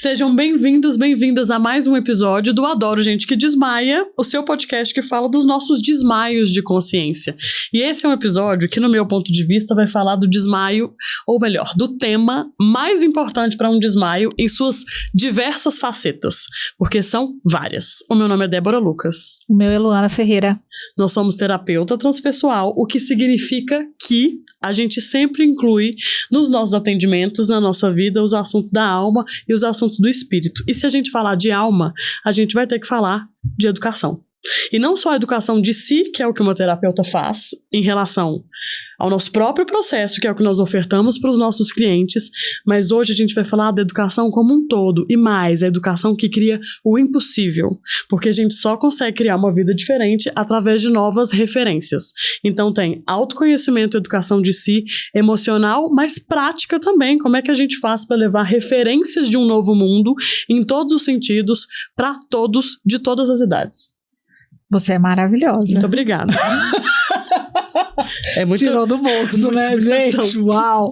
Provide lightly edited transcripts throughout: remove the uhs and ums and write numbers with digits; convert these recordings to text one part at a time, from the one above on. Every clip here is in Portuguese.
Sejam bem-vindos, bem-vindas a mais um episódio do Adoro Gente que Desmaia, o seu podcast que fala dos nossos desmaios de consciência. E esse é um episódio que, no meu ponto de vista, vai falar do desmaio, ou melhor, do tema mais importante para um desmaio em suas diversas facetas, porque são várias. O meu nome é Débora Lucas. O meu é Luana Ferreira. Nós somos terapeuta transpessoal, o que significa que a gente sempre inclui nos nossos atendimentos, na nossa vida, os assuntos da alma e os assuntos do espírito. E se a gente falar de alma, a gente vai ter que falar de educação. E não só a educação de si, que é o que uma terapeuta faz em relação ao nosso próprio processo, que é o que nós ofertamos para os nossos clientes, mas hoje a gente vai falar da educação como um todo, e mais, a educação que cria o impossível, porque a gente só consegue criar uma vida diferente através de novas referências. Então tem autoconhecimento, educação de si, emocional, mas prática também, como é que a gente faz para levar referências de um novo mundo em todos os sentidos, para todos, de todas as idades. Você é maravilhosa. Muito obrigada. É muito... Tirou do bolso, né, educação. gente? Uau!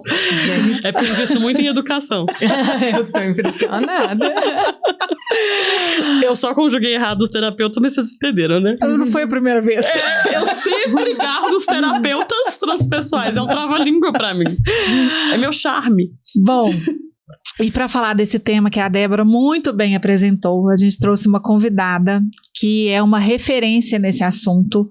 É porque eu invisto muito em educação. Eu tô impressionada. Eu só conjuguei errado os terapeutas, mas vocês entenderam, né? Não foi a primeira vez. Eu sempre guardo os terapeutas transpessoais. É um trava-língua pra mim. É meu charme. Bom, e para falar desse tema que a Débora muito bem apresentou, a gente trouxe uma convidada que é uma referência nesse assunto.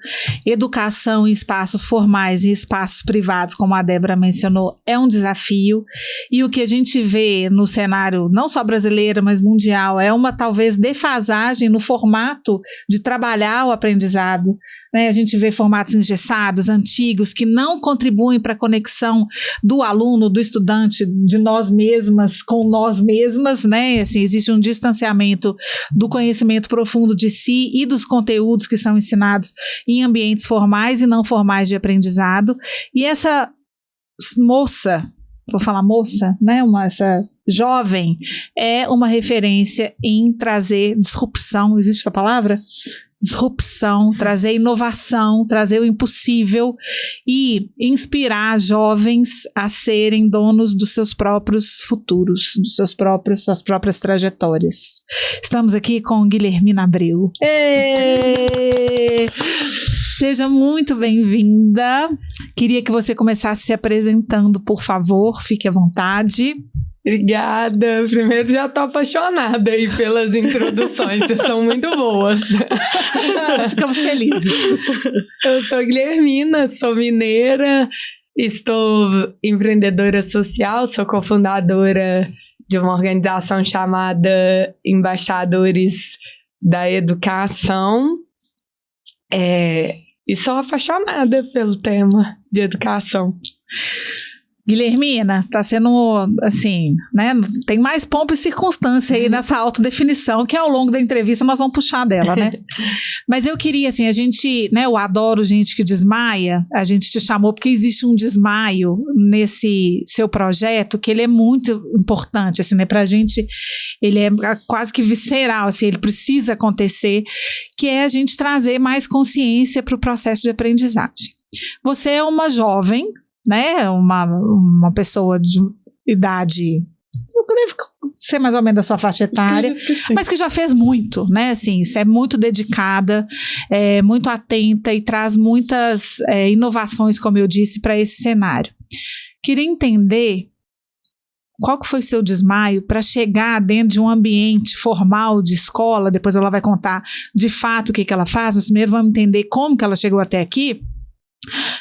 Educação em espaços formais e espaços privados, como a Débora mencionou, é um desafio. E o que a gente vê no cenário, não só brasileiro, mas mundial, é uma talvez defasagem no formato de trabalhar o aprendizado. Né? A gente vê formatos engessados, antigos, que não contribuem para a conexão do aluno, do estudante, de nós mesmas com nós mesmas, né? Assim, existe um distanciamento do conhecimento profundo de si e dos conteúdos que são ensinados em ambientes formais e não formais de aprendizado. E essa moça, vou falar moça, né? Essa jovem é uma referência em trazer disrupção, existe essa palavra? Disrupção, trazer inovação, trazer o impossível e inspirar jovens a serem donos dos seus próprios futuros, suas próprias trajetórias. Estamos aqui com Guilhermina Abreu. Seja muito bem-vinda. Queria que você começasse se apresentando, por favor, fique à vontade. Obrigada. Primeiro, já tô apaixonada aí pelas introduções, vocês são muito boas. Ficamos felizes. Eu sou Guilhermina, sou mineira, estou empreendedora social, sou cofundadora de uma organização chamada Embaixadores da Educação, e sou apaixonada pelo tema de educação. Guilhermina, tá sendo, assim, né, tem mais pompa e circunstância aí nessa autodefinição, que ao longo da entrevista nós vamos puxar dela, né? Mas eu queria, assim, a gente, né, eu adoro gente que desmaia, a gente te chamou porque existe um desmaio nesse seu projeto, que ele é muito importante, assim, né, pra gente, ele é quase que visceral, assim, ele precisa acontecer, que é a gente trazer mais consciência para o processo de aprendizagem. Você é uma jovem, né, uma pessoa de idade, deve ser mais ou menos da sua faixa etária, mas que já fez muito, né, assim, você é muito dedicada, muito atenta e traz muitas inovações, como eu disse, para esse cenário. Queria entender qual que foi o seu desmaio para chegar dentro de um ambiente formal de escola, depois ela vai contar de fato o que ela faz, mas primeiro vamos entender como que ela chegou até aqui.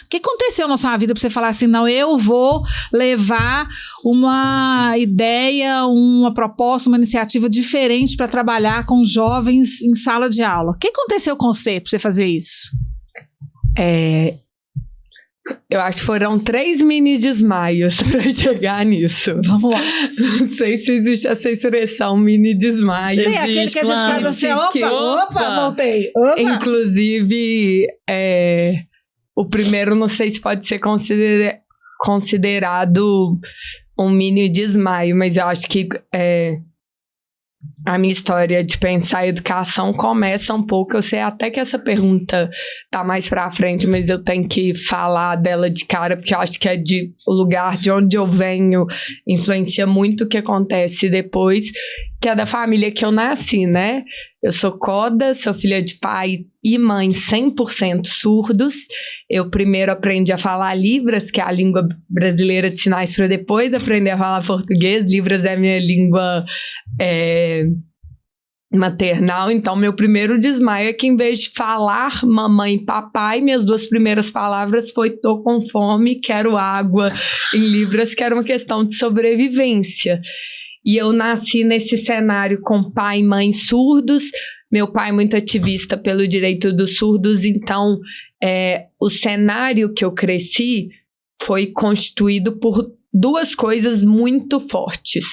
O que aconteceu na sua vida para você falar assim, não, eu vou levar uma ideia, uma proposta, uma iniciativa diferente para trabalhar com jovens em sala de aula? O que aconteceu com você para você fazer isso? Eu acho que foram 3 mini desmaios para chegar nisso. Vamos lá. Não sei se existe essa expressão, mini desmaio. Tem aquele que a gente faz assim, opa, voltei. Opa. Inclusive, o primeiro, não sei se pode ser considerado um mini desmaio, mas eu acho que a minha história de pensar educação começa um pouco, eu sei até que essa pergunta tá mais pra frente, mas eu tenho que falar dela de cara, porque eu acho que o lugar de onde eu venho influencia muito o que acontece depois, que é da família que eu nasci, né? Eu sou coda, sou filha de pai e mãe 100% surdos. Eu primeiro aprendi a falar Libras, que é a língua brasileira de sinais, para depois aprender a falar português. Libras é a minha língua maternal. Então, meu primeiro desmaio é que, em vez de falar mamãe e papai, minhas 2 primeiras palavras foi tô com fome, quero água, em Libras, que era uma questão de sobrevivência. E eu nasci nesse cenário com pai e mãe surdos, meu pai muito ativista pelo direito dos surdos, então o cenário que eu cresci foi constituído por 2 coisas muito fortes.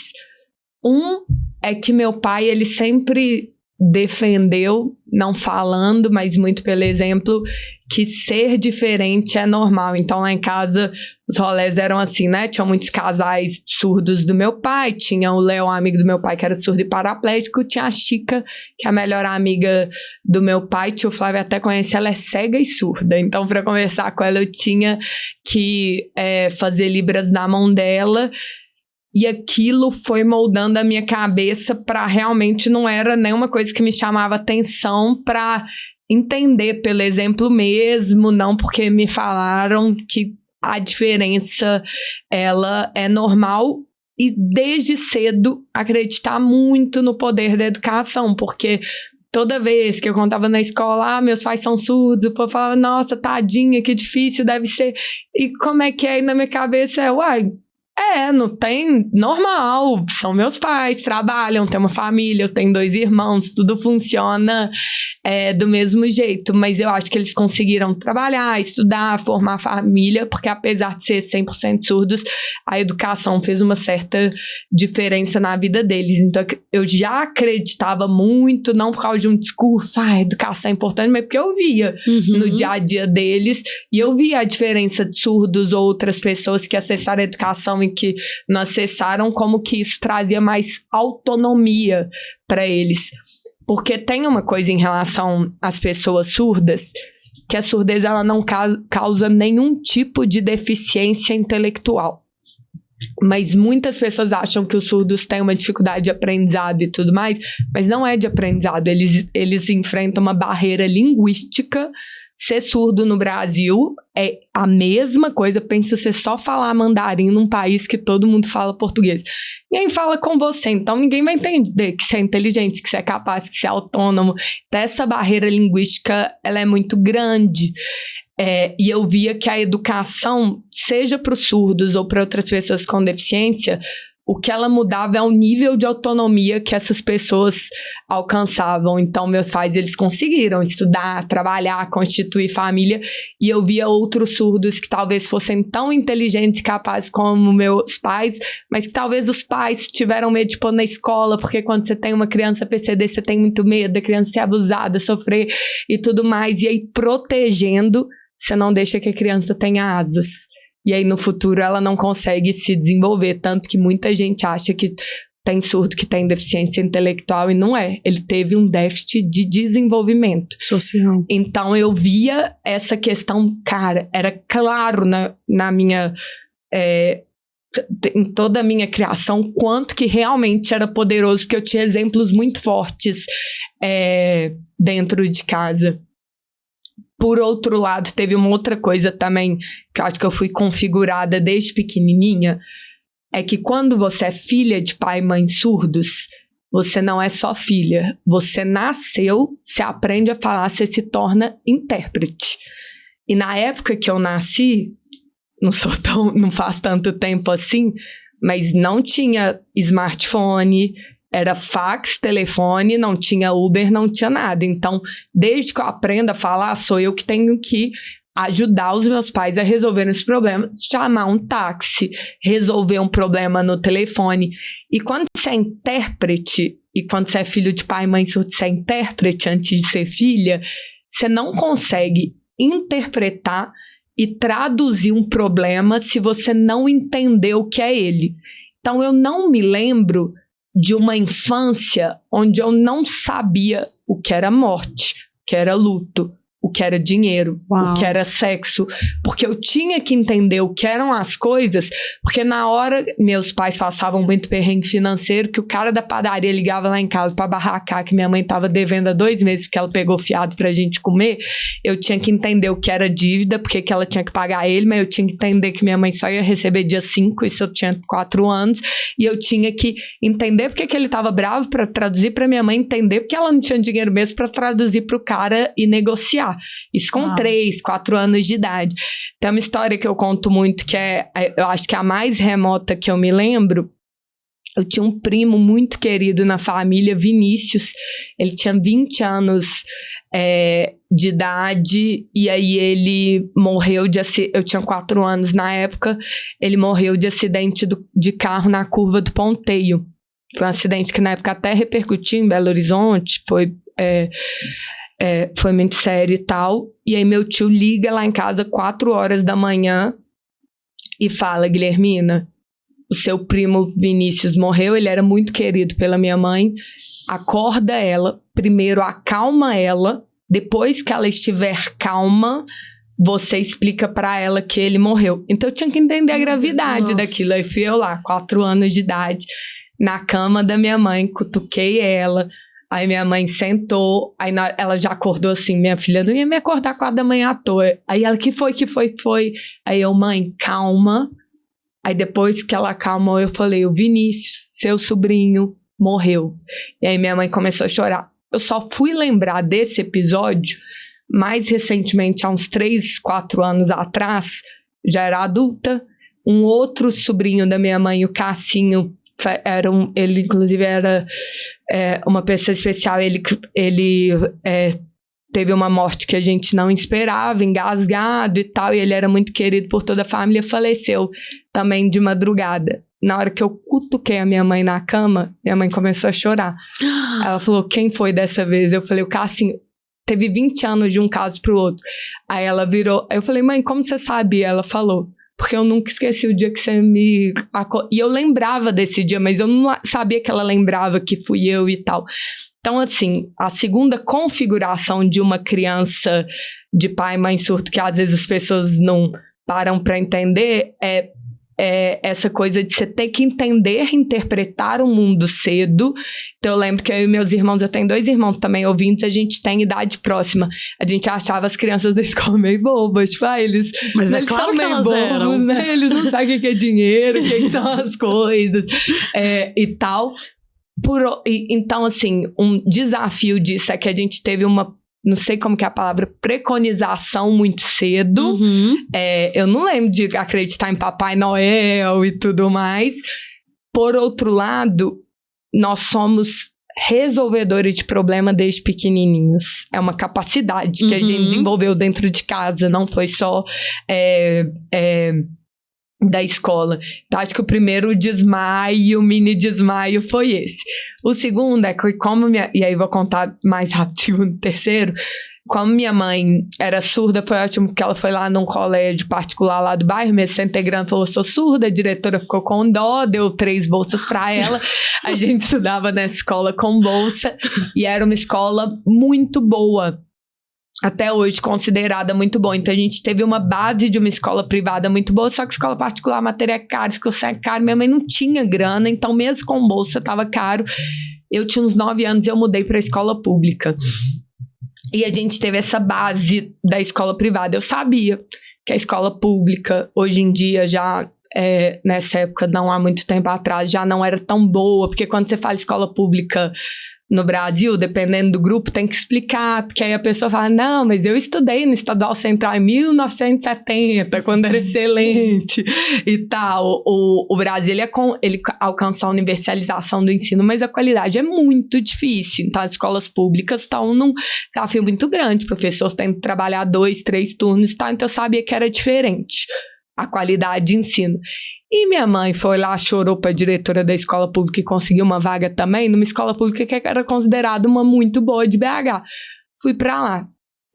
É que meu pai, ele sempre defendeu, não falando, mas muito pelo exemplo, que ser diferente é normal. Então, lá em casa, os rolés eram assim, né? Tinham muitos casais surdos do meu pai, tinha o Léo, amigo do meu pai, que era surdo e paraplégico, tinha a Chica, que é a melhor amiga do meu pai, tio Flávio até conhece, ela é cega e surda. Então, para conversar com ela, eu tinha que fazer Libras na mão dela. E aquilo foi moldando a minha cabeça para realmente não era nenhuma coisa que me chamava atenção, para entender pelo exemplo mesmo, não porque me falaram que a diferença ela é normal. E desde cedo acreditar muito no poder da educação, porque toda vez que eu contava na escola, meus pais são surdos, o povo falava, nossa, tadinha, que difícil deve ser. E como é que é? E na minha cabeça não tem, normal, são meus pais, trabalham, tem uma família, eu tenho 2 irmãos, tudo funciona do mesmo jeito, mas eu acho que eles conseguiram trabalhar, estudar, formar família, porque apesar de ser 100% surdos, a educação fez uma certa diferença na vida deles, então eu já acreditava muito, não por causa de um discurso, a educação é importante, mas porque eu via no dia a dia deles, e eu via a diferença de surdos ou outras pessoas que acessaram a educação e que não acessaram, como que isso trazia mais autonomia para eles. Porque tem uma coisa em relação às pessoas surdas, que a surdez ela não causa nenhum tipo de deficiência intelectual. Mas muitas pessoas acham que os surdos têm uma dificuldade de aprendizado e tudo mais, mas não é de aprendizado, eles enfrentam uma barreira linguística. Ser surdo no Brasil é a mesma coisa, pensa você só falar mandarim num país que todo mundo fala português. Ninguém fala com você, então ninguém vai entender que você é inteligente, que você é capaz, que você é autônomo. Então, essa barreira linguística, ela é muito grande. E eu via que a educação, seja para os surdos ou para outras pessoas com deficiência, o que ela mudava é o nível de autonomia que essas pessoas alcançavam. Então, meus pais, eles conseguiram estudar, trabalhar, constituir família, e eu via outros surdos que talvez fossem tão inteligentes e capazes como meus pais, mas que talvez os pais tiveram medo de pôr na escola, porque quando você tem uma criança PCD, você tem muito medo da criança ser abusada, sofrer e tudo mais, e aí protegendo, você não deixa que a criança tenha asas. E aí, no futuro, ela não consegue se desenvolver. Tanto que muita gente acha que tem surdo que tem deficiência intelectual e não é. Ele teve um déficit de desenvolvimento social. Então, eu via essa questão, cara, era claro na minha... em toda a minha criação, quanto que realmente era poderoso, porque eu tinha exemplos muito fortes dentro de casa. Por outro lado, teve uma outra coisa também, que eu acho que eu fui configurada desde pequenininha, é que quando você é filha de pai e mãe surdos, você não é só filha. Você nasceu, você aprende a falar, você se torna intérprete. E na época que eu nasci, não faz tanto tempo assim, mas não tinha smartphone, era fax, telefone, não tinha Uber, não tinha nada. Então, desde que eu aprendo a falar, sou eu que tenho que ajudar os meus pais a resolverem os problemas, chamar um táxi, resolver um problema no telefone. E quando você é intérprete, e quando você é filho de pai e mãe, você é intérprete antes de ser filha, você não consegue interpretar e traduzir um problema se você não entender o que é ele. Então, eu não me lembro de uma infância onde eu não sabia o que era morte, o que era luto, o que era dinheiro, Uau. o que era sexo, porque eu tinha que entender o que eram as coisas, porque na hora meus pais passavam muito perrengue financeiro, que o cara da padaria ligava lá em casa pra barracar que minha mãe tava devendo há 2 meses, porque ela pegou fiado pra gente comer, eu tinha que entender o que era dívida, porque que ela tinha que pagar ele, mas eu tinha que entender que minha mãe só ia receber dia 5, isso eu tinha 4 anos, e eu tinha que entender porque que ele tava bravo, pra traduzir pra minha mãe entender porque ela não tinha dinheiro mesmo pra traduzir pro cara e negociar. Isso com 3, 4 anos de idade. Tem uma história que eu conto muito, que eu acho que é a mais remota que eu me lembro. Eu tinha um primo muito querido na família, Vinícius. Ele tinha 20 anos de idade, e aí ele morreu eu tinha 4 anos na época, ele morreu de acidente de carro na curva do Ponteio. Foi um acidente que na época até repercutiu em Belo Horizonte, foi muito sério e tal. E aí meu tio liga lá em casa 4 horas da manhã e fala: Guilhermina, o seu primo Vinícius morreu, ele era muito querido pela minha mãe, acorda ela, primeiro acalma ela, depois que ela estiver calma, você explica pra ela que ele morreu. Então eu tinha que entender a gravidade daquilo. Aí fui eu lá, 4 anos de idade, na cama da minha mãe, cutuquei ela. Aí minha mãe sentou, aí ela já acordou assim: minha filha não ia me acordar 4 da manhã à toa. Aí ela: que foi? Aí eu: mãe, calma. Aí depois que ela acalmou, eu falei: o Vinícius, seu sobrinho, morreu. E aí minha mãe começou a chorar. Eu só fui lembrar desse episódio mais recentemente, há uns 3, 4 anos atrás, já era adulta. Um outro sobrinho da minha mãe, o Cassinho, ele inclusive era uma pessoa especial. Ele teve uma morte que a gente não esperava, engasgado e tal, e ele era muito querido por toda a família, faleceu também de madrugada. Na hora que eu cutuquei a minha mãe na cama, minha mãe começou a chorar. Ela falou: quem foi dessa vez? Eu falei: o Cassinho. Teve 20 anos de um caso pro outro. Aí ela virou, eu falei: mãe, como você sabe? Ela falou: porque eu nunca esqueci o dia que você me... E eu lembrava desse dia, mas eu não sabia que ela lembrava que fui eu e tal. Então, assim, a segunda configuração de uma criança de pai e mãe surdo, que às vezes as pessoas não param para entender, é essa coisa de você ter que entender, interpretar o mundo cedo. Então eu lembro que eu e meus irmãos, eu tenho 2 irmãos também ouvintes, a gente tem idade próxima. A gente achava as crianças da escola meio bobas, tipo, eles claro são que meio elas bobos, eram. né? Eles não sabem o que é dinheiro, o que são as coisas e tal. Então, assim, um desafio disso é que a gente teve não sei como que é a palavra, preconização muito cedo. Uhum. Eu não lembro de acreditar em Papai Noel e tudo mais. Por outro lado, nós somos resolvedores de problema desde pequenininhos. É uma capacidade que a gente desenvolveu dentro de casa, não foi só da escola. Então, acho que o primeiro mini desmaio foi esse. O segundo é que e aí vou contar mais rápido, segundo, terceiro. Como minha mãe era surda, foi ótimo porque ela foi lá num colégio particular lá do bairro, minha integrante falou: sou surda, a diretora ficou com dó, deu 3 bolsas pra ela. A gente estudava nessa escola com bolsa, e era uma escola muito boa. Até hoje considerada muito boa. Então a gente teve uma base de uma escola privada muito boa, só que escola particular, matéria é cara, discussão é caro, minha mãe não tinha grana, então mesmo com bolsa tava caro. Eu tinha uns 9 anos e eu mudei para a escola pública. E a gente teve essa base da escola privada. Eu sabia que a escola pública, hoje em dia, já nessa época, não há muito tempo atrás, já não era tão boa, porque quando você fala escola pública no Brasil, dependendo do grupo, tem que explicar, porque aí a pessoa fala: não, mas eu estudei no Estadual Central em 1970, quando era excelente e tal. O Brasil, ele alcançou a universalização do ensino, mas a qualidade é muito difícil. Então, as escolas públicas estão num desafio muito grande, professores têm que trabalhar 2, 3 turnos e tal, então eu sabia que era diferente a qualidade de ensino. E minha mãe foi lá, chorou para a diretora da escola pública e conseguiu uma vaga também, numa escola pública que era considerada uma muito boa de BH. Fui para lá.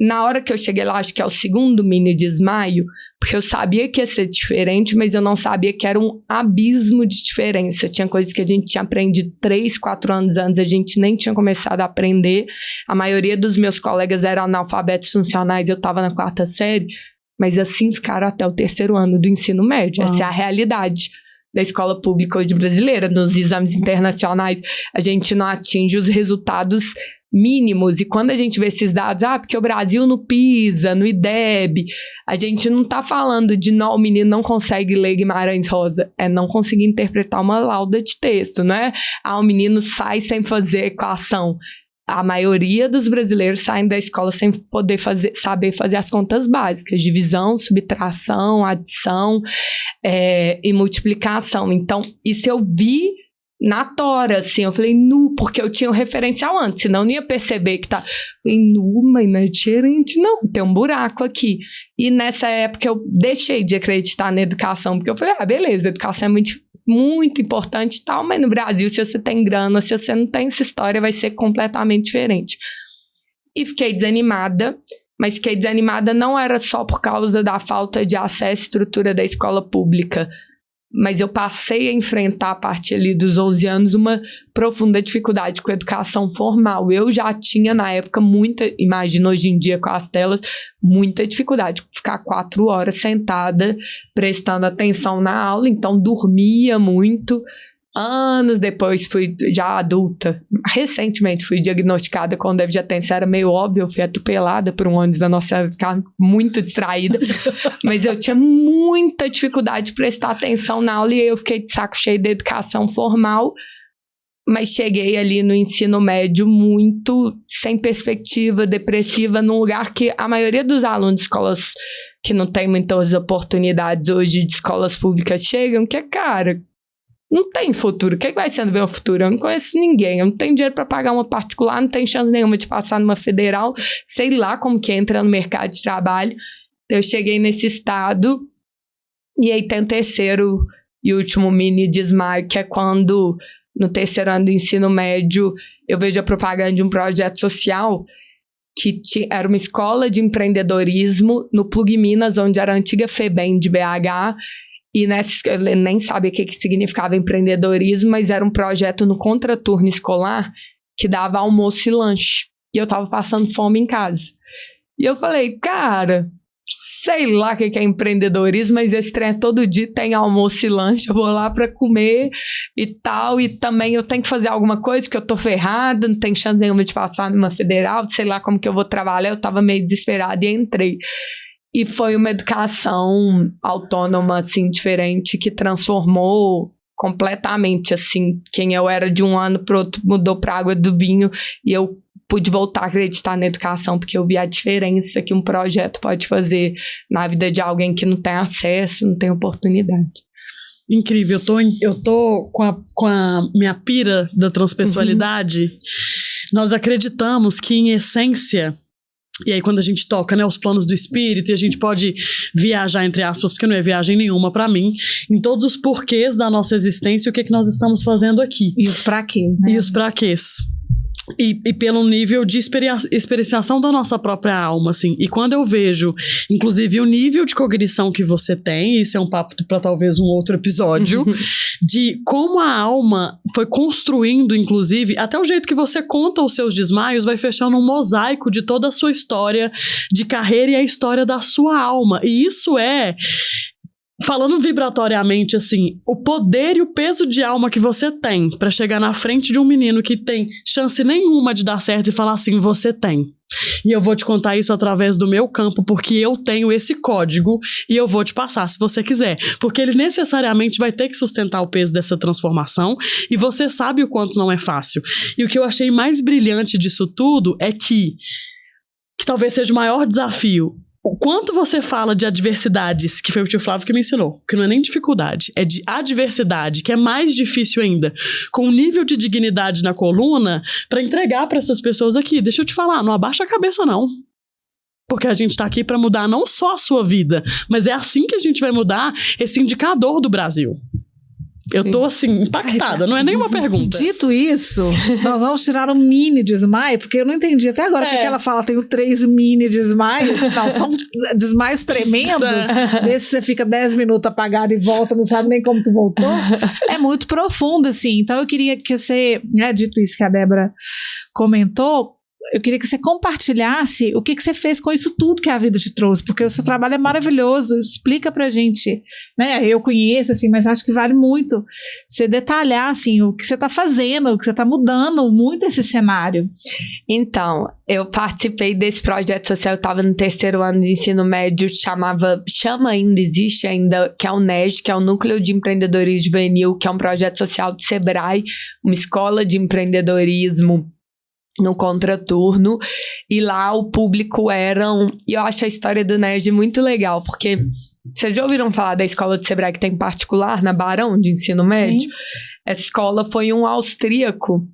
na hora que eu cheguei lá, acho que é o segundo mini desmaio, porque eu sabia que ia ser diferente, mas eu não sabia que era um abismo de diferença. Tinha coisas que a gente tinha aprendido 3, 4 anos antes, a gente nem tinha começado a aprender. A maioria dos meus colegas eram analfabetos funcionais, eu estava na 4ª série, mas assim ficaram até o 3º ano do ensino médio. Essa é a realidade da escola pública hoje brasileira. Nos exames internacionais, a gente não atinge os resultados mínimos, e quando a gente vê esses dados, porque o Brasil no PISA, no IDEB, a gente não tá falando de o menino não consegue ler Guimarães Rosa, é não conseguir interpretar uma lauda de texto, não é? O menino sai sem fazer equação. A maioria dos brasileiros saem da escola sem poder saber fazer as contas básicas, divisão, subtração, adição e multiplicação. Então, isso eu vi na tora, assim, eu falei, porque eu tinha um referencial antes, senão eu não ia perceber que tá, falei, mas não é diferente, não, tem um buraco aqui. E nessa época eu deixei de acreditar na educação, porque eu falei, beleza, a educação é muito importante e tal, mas no Brasil, se você tem grana, se você não tem, essa história vai ser completamente diferente. E fiquei desanimada, mas fiquei desanimada não era só por causa da falta de acesso à estrutura da escola pública, mas eu passei a enfrentar, a partir ali dos 11 anos, uma profunda dificuldade com a educação formal. Eu já tinha, na época, imagino hoje em dia com as telas, muita dificuldade de ficar 4 horas sentada, prestando atenção na aula, então dormia muito. Anos depois, fui já adulta, recentemente fui diagnosticada com déficit de atenção, era meio óbvio, eu fui atropelada por um ônibus da Nossa Senhora, ficava muito distraída, mas eu tinha muita dificuldade de prestar atenção na aula, e aí eu fiquei de saco cheio da educação formal, mas cheguei ali no ensino médio muito sem perspectiva, depressiva, num lugar que a maioria dos alunos de escolas que não tem muitas oportunidades hoje de escolas públicas chegam, que não tem futuro. O que vai sendo ver o futuro? Eu não conheço ninguém. Eu não tenho dinheiro para pagar uma particular, não tenho chance nenhuma de passar numa federal. Sei lá como que entra no mercado de trabalho. Eu cheguei nesse estado. E aí tem o 3º e último mini desmaio, que é quando, no 3º ano do ensino médio, eu vejo a propaganda de um projeto social que era uma escola de empreendedorismo no Plug Minas, onde era a antiga FEBEM de BH. E eu nem sabia o que significava empreendedorismo, mas era um projeto no contraturno escolar que dava almoço e lanche. E eu tava passando fome em casa. E eu falei, sei lá o que é empreendedorismo, mas esse trem todo dia tem almoço e lanche, eu vou lá para comer e tal, e também eu tenho que fazer alguma coisa, porque eu tô ferrada, não tenho chance nenhuma de passar numa federal, sei lá como que eu vou trabalhar, eu tava meio desesperada e entrei. E foi uma educação autônoma, assim, diferente, que transformou completamente, assim, quem eu era de um ano pro outro mudou pra água do vinho, e eu pude voltar a acreditar na educação, porque eu vi a diferença que um projeto pode fazer na vida de alguém que não tem acesso, não tem oportunidade. Incrível, eu tô com a minha pira da transpessoalidade. Nós acreditamos que, em essência, e aí quando a gente toca, né, os planos do espírito, e a gente pode viajar, entre aspas, porque não é viagem nenhuma pra mim, em todos os porquês da nossa existência, o que nós estamos fazendo aqui. E os praquês, né? E os praquês. E pelo nível de experienciação da nossa própria alma, assim. E quando eu vejo, inclusive, o nível de cognição que você tem, isso é um papo para talvez um outro episódio, de como a alma foi construindo, inclusive, até o jeito que você conta os seus desmaios vai fechando um mosaico de toda a sua história de carreira e a história da sua alma. E isso falando vibratoriamente, assim, o poder e o peso de alma que você tem pra chegar na frente de um menino que tem chance nenhuma de dar certo e falar assim, você tem. E eu vou te contar isso através do meu campo, porque eu tenho esse código e eu vou te passar se você quiser. Porque ele necessariamente vai ter que sustentar o peso dessa transformação e você sabe o quanto não é fácil. E o que eu achei mais brilhante disso tudo é que talvez seja o maior desafio. O quanto você fala de adversidades, que foi o tio Flávio que me ensinou, que não é nem dificuldade, é de adversidade, que é mais difícil ainda, com um nível de dignidade na coluna, pra entregar pra essas pessoas aqui. Deixa eu te falar, não abaixa a cabeça não. Porque a gente tá aqui pra mudar não só a sua vida, mas é assim que a gente vai mudar esse indicador do Brasil. Eu tô, assim, impactada. Não é nenhuma pergunta. Dito isso, nós vamos tirar um mini desmaio, porque eu não entendi até agora porque ela fala, tenho 3 mini desmaios. Não, são desmaios tremendos. Desse você fica 10 minutos apagado e volta, não sabe nem como que voltou. É muito profundo, assim. Então eu queria que você, né, dito isso que a Débora comentou, eu queria que você compartilhasse o que você fez com isso tudo que a vida te trouxe, porque o seu trabalho é maravilhoso. Explica pra gente, né? Eu conheço, assim, mas acho que vale muito você detalhar, assim, o que você tá fazendo, o que você tá mudando muito esse cenário. Então, eu participei desse projeto social, eu estava no 3º ano de ensino médio, existe ainda, que é o NED, que é o Núcleo de Empreendedorismo Juvenil, que é um projeto social do Sebrae, uma escola de empreendedorismo no contraturno, e lá o público e eu acho a história do NED muito legal, porque vocês já ouviram falar da escola do Sebrae que tem particular na Barão de ensino médio? Sim. Essa escola foi um austríaco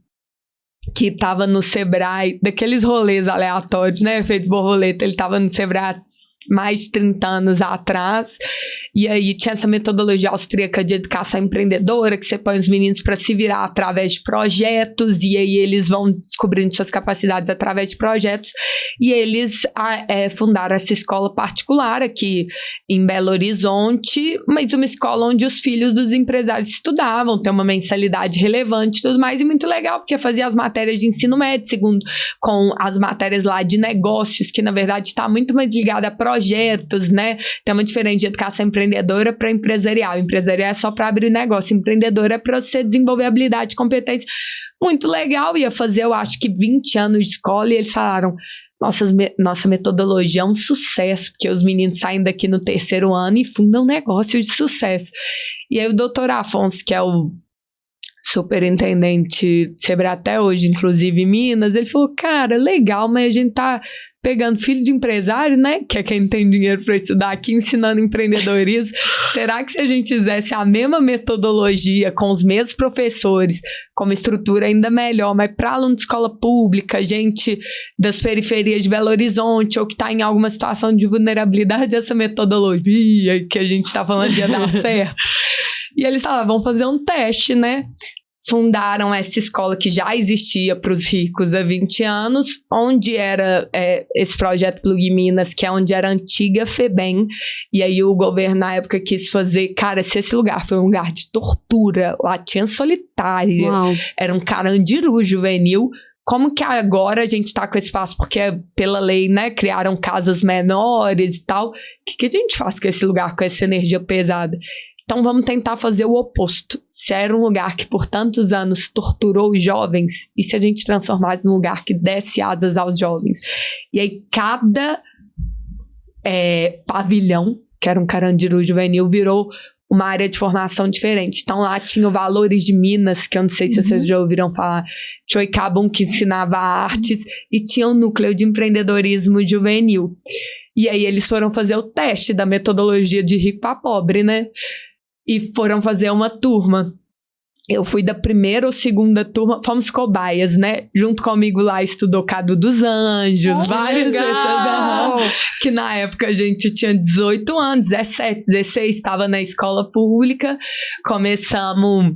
que estava no Sebrae, daqueles rolês aleatórios, né, feito borboleta, ele estava no Sebrae mais de 30 anos atrás, e aí tinha essa metodologia austríaca de educação empreendedora, que você põe os meninos para se virar através de projetos, e aí eles vão descobrindo suas capacidades através de projetos, e eles fundaram essa escola particular aqui em Belo Horizonte, mas uma escola onde os filhos dos empresários estudavam, tem uma mensalidade relevante e tudo mais, e muito legal, porque fazia as matérias de ensino médio, segundo com as matérias lá de negócios, que na verdade está muito mais ligada a projetos, né? Tem uma diferença de educação empreendedora para empresarial. Empresarial é só para abrir negócio, empreendedora é para você desenvolver habilidade, competência. Muito legal, ia fazer, eu acho que 20 anos de escola, e eles falaram, nossa metodologia é um sucesso, porque os meninos saem daqui no 3º ano e fundam negócios de sucesso. E aí o doutor Afonso, que é o superintendente Sebrae até hoje, inclusive em Minas, ele falou, cara, legal, mas a gente tá pegando filho de empresário, né, que é quem tem dinheiro para estudar aqui, ensinando empreendedorismo. Será que se a gente fizesse a mesma metodologia, com os mesmos professores, com uma estrutura ainda melhor, mas para aluno de escola pública, gente das periferias de Belo Horizonte, ou que está em alguma situação de vulnerabilidade, essa metodologia que a gente está falando ia dar certo? E eles falaram, vamos fazer um teste, né? Fundaram essa escola que já existia para os ricos há 20 anos, onde era esse projeto Plug Minas, que é onde era a antiga FEBEM, e aí o governo na época quis fazer, cara, se esse lugar foi um lugar de tortura, lá tinha solitária, Uau. Era um carandiru juvenil, como que agora a gente tá com esse espaço? Porque pela lei, né, criaram casas menores e tal, o que a gente faz com esse lugar, com essa energia pesada? Então vamos tentar fazer o oposto. Se era um lugar que por tantos anos torturou os jovens, e se a gente transformasse num lugar que desse asas aos jovens? E aí cada pavilhão, que era um carandiru juvenil, virou uma área de formação diferente. Então lá tinha o Valores de Minas, que eu não sei se vocês já ouviram falar, tinha o Icabum, que ensinava artes, e tinha o Núcleo de Empreendedorismo Juvenil. E aí eles foram fazer o teste da metodologia de rico para pobre, né? E foram fazer uma turma. Eu fui da 1ª ou 2ª turma, fomos cobaias, né? Junto comigo lá estudou Cadu dos Anjos, várias pessoas, que na época a gente tinha 18 anos, 17, 16, estava na escola pública. Começamos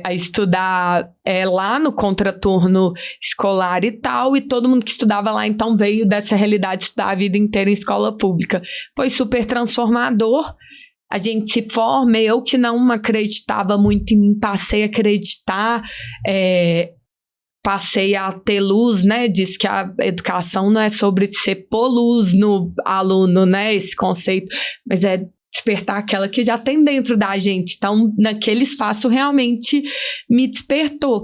a estudar lá no contraturno escolar e tal, e todo mundo que estudava lá então veio dessa realidade de estudar a vida inteira em escola pública. Foi super transformador. A gente se forma, eu que não acreditava muito em mim, passei a acreditar, passei a ter luz, né? Diz que a educação não é sobre ser pôr luz no aluno, né? Esse conceito, mas é despertar aquela que já tem dentro da gente. Então, naquele espaço realmente me despertou.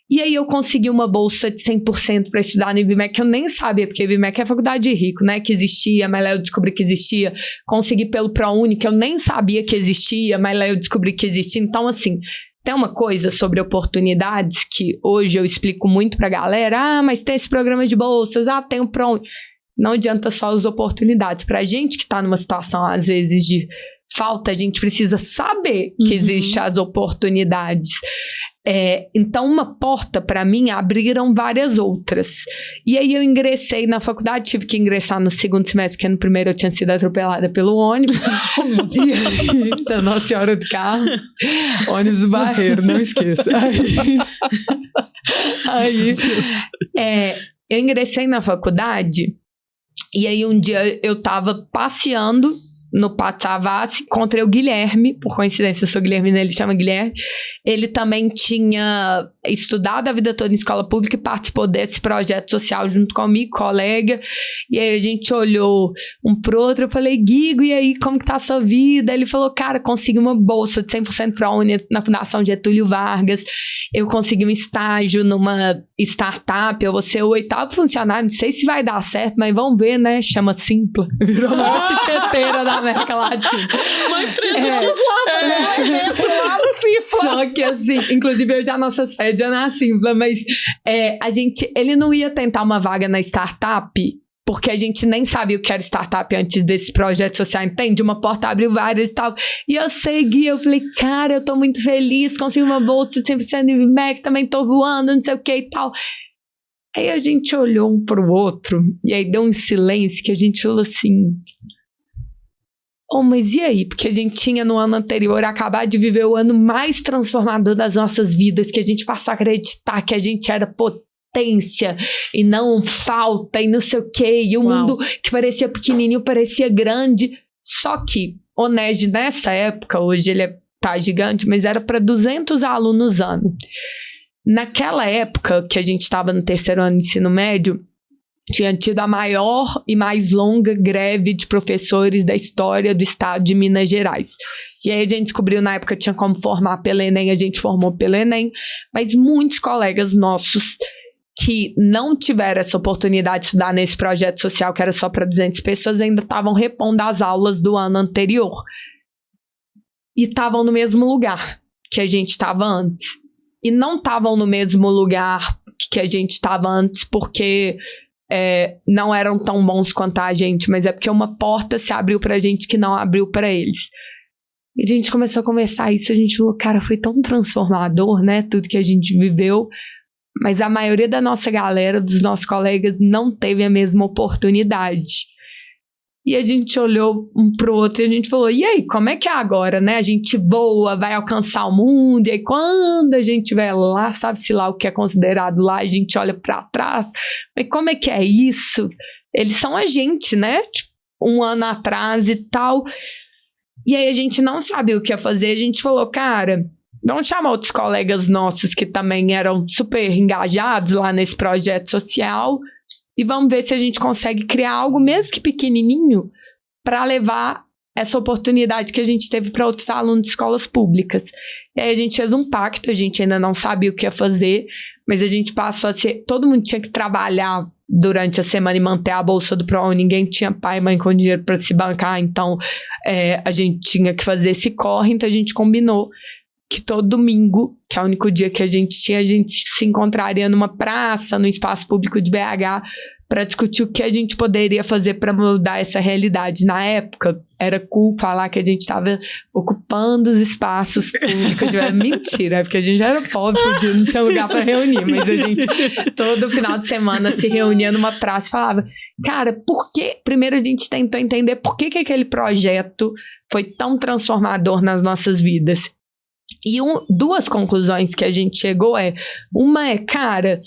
E aí eu consegui uma bolsa de 100% para estudar no IBMEC, que eu nem sabia, porque o IBMEC é a faculdade de rico, né, que existia, mas lá eu descobri que existia. Consegui pelo ProUni, que eu nem sabia que existia, mas lá eu descobri que existia. Então, assim, tem uma coisa sobre oportunidades que hoje eu explico muito pra galera, mas tem esse programa de bolsas, tem o ProUni. Não adianta só as oportunidades. Pra gente que tá numa situação, às vezes, de falta, a gente precisa saber que existem as oportunidades. Então, uma porta, para mim, abriram várias outras. E aí eu ingressei na faculdade, tive que ingressar no segundo semestre, porque no primeiro eu tinha sido atropelada pelo ônibus. E aí, da Nossa Senhora do Carmo, ônibus do Barreiro, não esqueça. Aí eu ingressei na faculdade, e aí um dia eu tava passeando no Pátio Savassi, encontrei o Guilherme, por coincidência eu sou Guilherme, ele chama Guilherme. Ele também tinha estudado a vida toda em escola pública e participou desse projeto social junto comigo, colega. E aí a gente olhou um pro outro, eu falei, Guigo, e aí, como que tá a sua vida? Ele falou, cara, consegui uma bolsa de 100% ProUni na Fundação Getúlio Vargas, eu consegui um estágio numa startup, eu vou ser o 8º funcionário, não sei se vai dar certo, mas vamos ver, né? Chama Simpla, virou a maior tiqueteira da América Latina. Mas precisamos lá no Simpla. Só que assim, inclusive hoje a nossa sede é na Simpla, mas ele não ia tentar uma vaga na startup, porque a gente nem sabia o que era startup antes desse projeto social, entende? Uma porta abriu várias e tal. E eu segui, eu falei, cara, eu tô muito feliz, consegui uma bolsa de 100% de MEC, também tô voando, não sei o que e tal. Aí a gente olhou um pro outro, e aí deu um silêncio que a gente falou assim... mas e aí? Porque a gente tinha no ano anterior acabado de viver o ano mais transformador das nossas vidas, que a gente passou a acreditar que a gente era potência e não falta e não sei o quê, e o mundo que parecia pequenininho parecia grande. Só que o NEG nessa época, hoje ele tá gigante, mas era para 200 alunos ano. Naquela época que a gente estava no 3º ano de ensino médio, tinha tido a maior e mais longa greve de professores da história do estado de Minas Gerais. E aí a gente descobriu na época que tinha como formar pelo Enem, a gente formou pelo Enem, mas muitos colegas nossos que não tiveram essa oportunidade de estudar nesse projeto social, que era só para 200 pessoas, ainda estavam repondo as aulas do ano anterior. E estavam no mesmo lugar que a gente estava antes. E não estavam no mesmo lugar que a gente estava antes porque... não eram tão bons quanto a gente, mas é porque uma porta se abriu pra gente que não abriu pra eles. E a gente começou a conversar isso, a gente falou, cara, foi tão transformador, né, tudo que a gente viveu, mas a maioria da nossa galera, dos nossos colegas, não teve a mesma oportunidade. E a gente olhou um pro outro e a gente falou, e aí, como é que é agora, né? A gente voa, vai alcançar o mundo, e aí quando a gente estiver lá, sabe-se lá o que é considerado lá, a gente olha pra trás, mas como é que é isso? Eles são a gente, né? Tipo, um ano atrás e tal. E aí a gente não sabia o que ia fazer, a gente falou, cara, vamos chamar outros colegas nossos que também eram super engajados lá nesse projeto social, e vamos ver se a gente consegue criar algo, mesmo que pequenininho, para levar essa oportunidade que a gente teve para outros alunos de escolas públicas. E aí a gente fez um pacto, a gente ainda não sabia o que ia fazer, mas a gente passou a ser... Todo mundo tinha que trabalhar durante a semana e manter a bolsa do ProUni, ninguém tinha pai e mãe com dinheiro para se bancar, então a gente tinha que fazer esse corre, então a gente combinou que todo domingo, que é o único dia que a gente tinha, a gente se encontraria numa praça, no espaço público de BH, para discutir o que a gente poderia fazer para mudar essa realidade. Na época, era cool falar que a gente estava ocupando os espaços públicos. Mentira, porque a gente já era pobre, não tinha lugar para reunir, mas a gente, todo final de semana, se reunia numa praça e falava, cara, por que... Primeiro a gente tentou entender por que aquele projeto foi tão transformador nas nossas vidas. E duas conclusões que a gente chegou uma é, cara,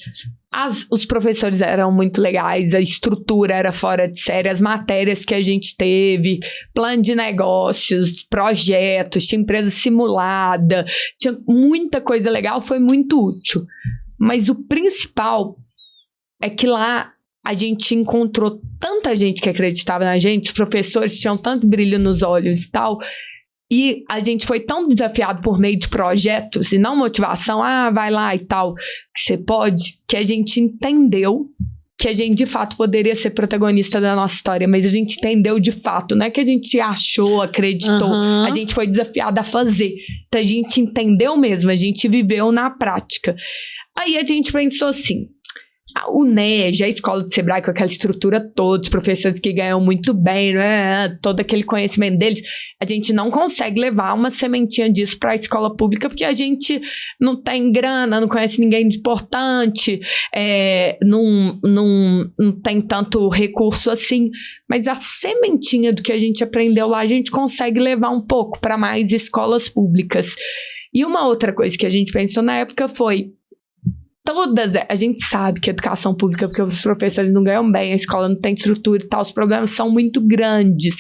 os professores eram muito legais, a estrutura era fora de série, as matérias que a gente teve, plano de negócios, projetos, tinha empresa simulada, tinha muita coisa legal, foi muito útil. Mas o principal é que lá a gente encontrou tanta gente que acreditava na gente, os professores tinham tanto brilho nos olhos e tal. E a gente foi tão desafiado por meio de projetos e não motivação, vai lá e tal, que você pode, que a gente entendeu que a gente de fato poderia ser protagonista da nossa história, mas a gente entendeu de fato, não é que a gente achou, acreditou, a gente foi desafiado a fazer. Então a gente entendeu mesmo, a gente viveu na prática. Aí a gente pensou assim, o NEJ, a escola de Sebrae com aquela estrutura toda, os professores que ganham muito bem, né? Todo aquele conhecimento deles, a gente não consegue levar uma sementinha disso para a escola pública porque a gente não tem grana, não conhece ninguém de importante, não tem tanto recurso assim, mas a sementinha do que a gente aprendeu lá, a gente consegue levar um pouco para mais escolas públicas. E uma outra coisa que a gente pensou na época foi, a gente sabe que a educação pública, porque os professores não ganham bem, a escola não tem estrutura e tal, os problemas são muito grandes.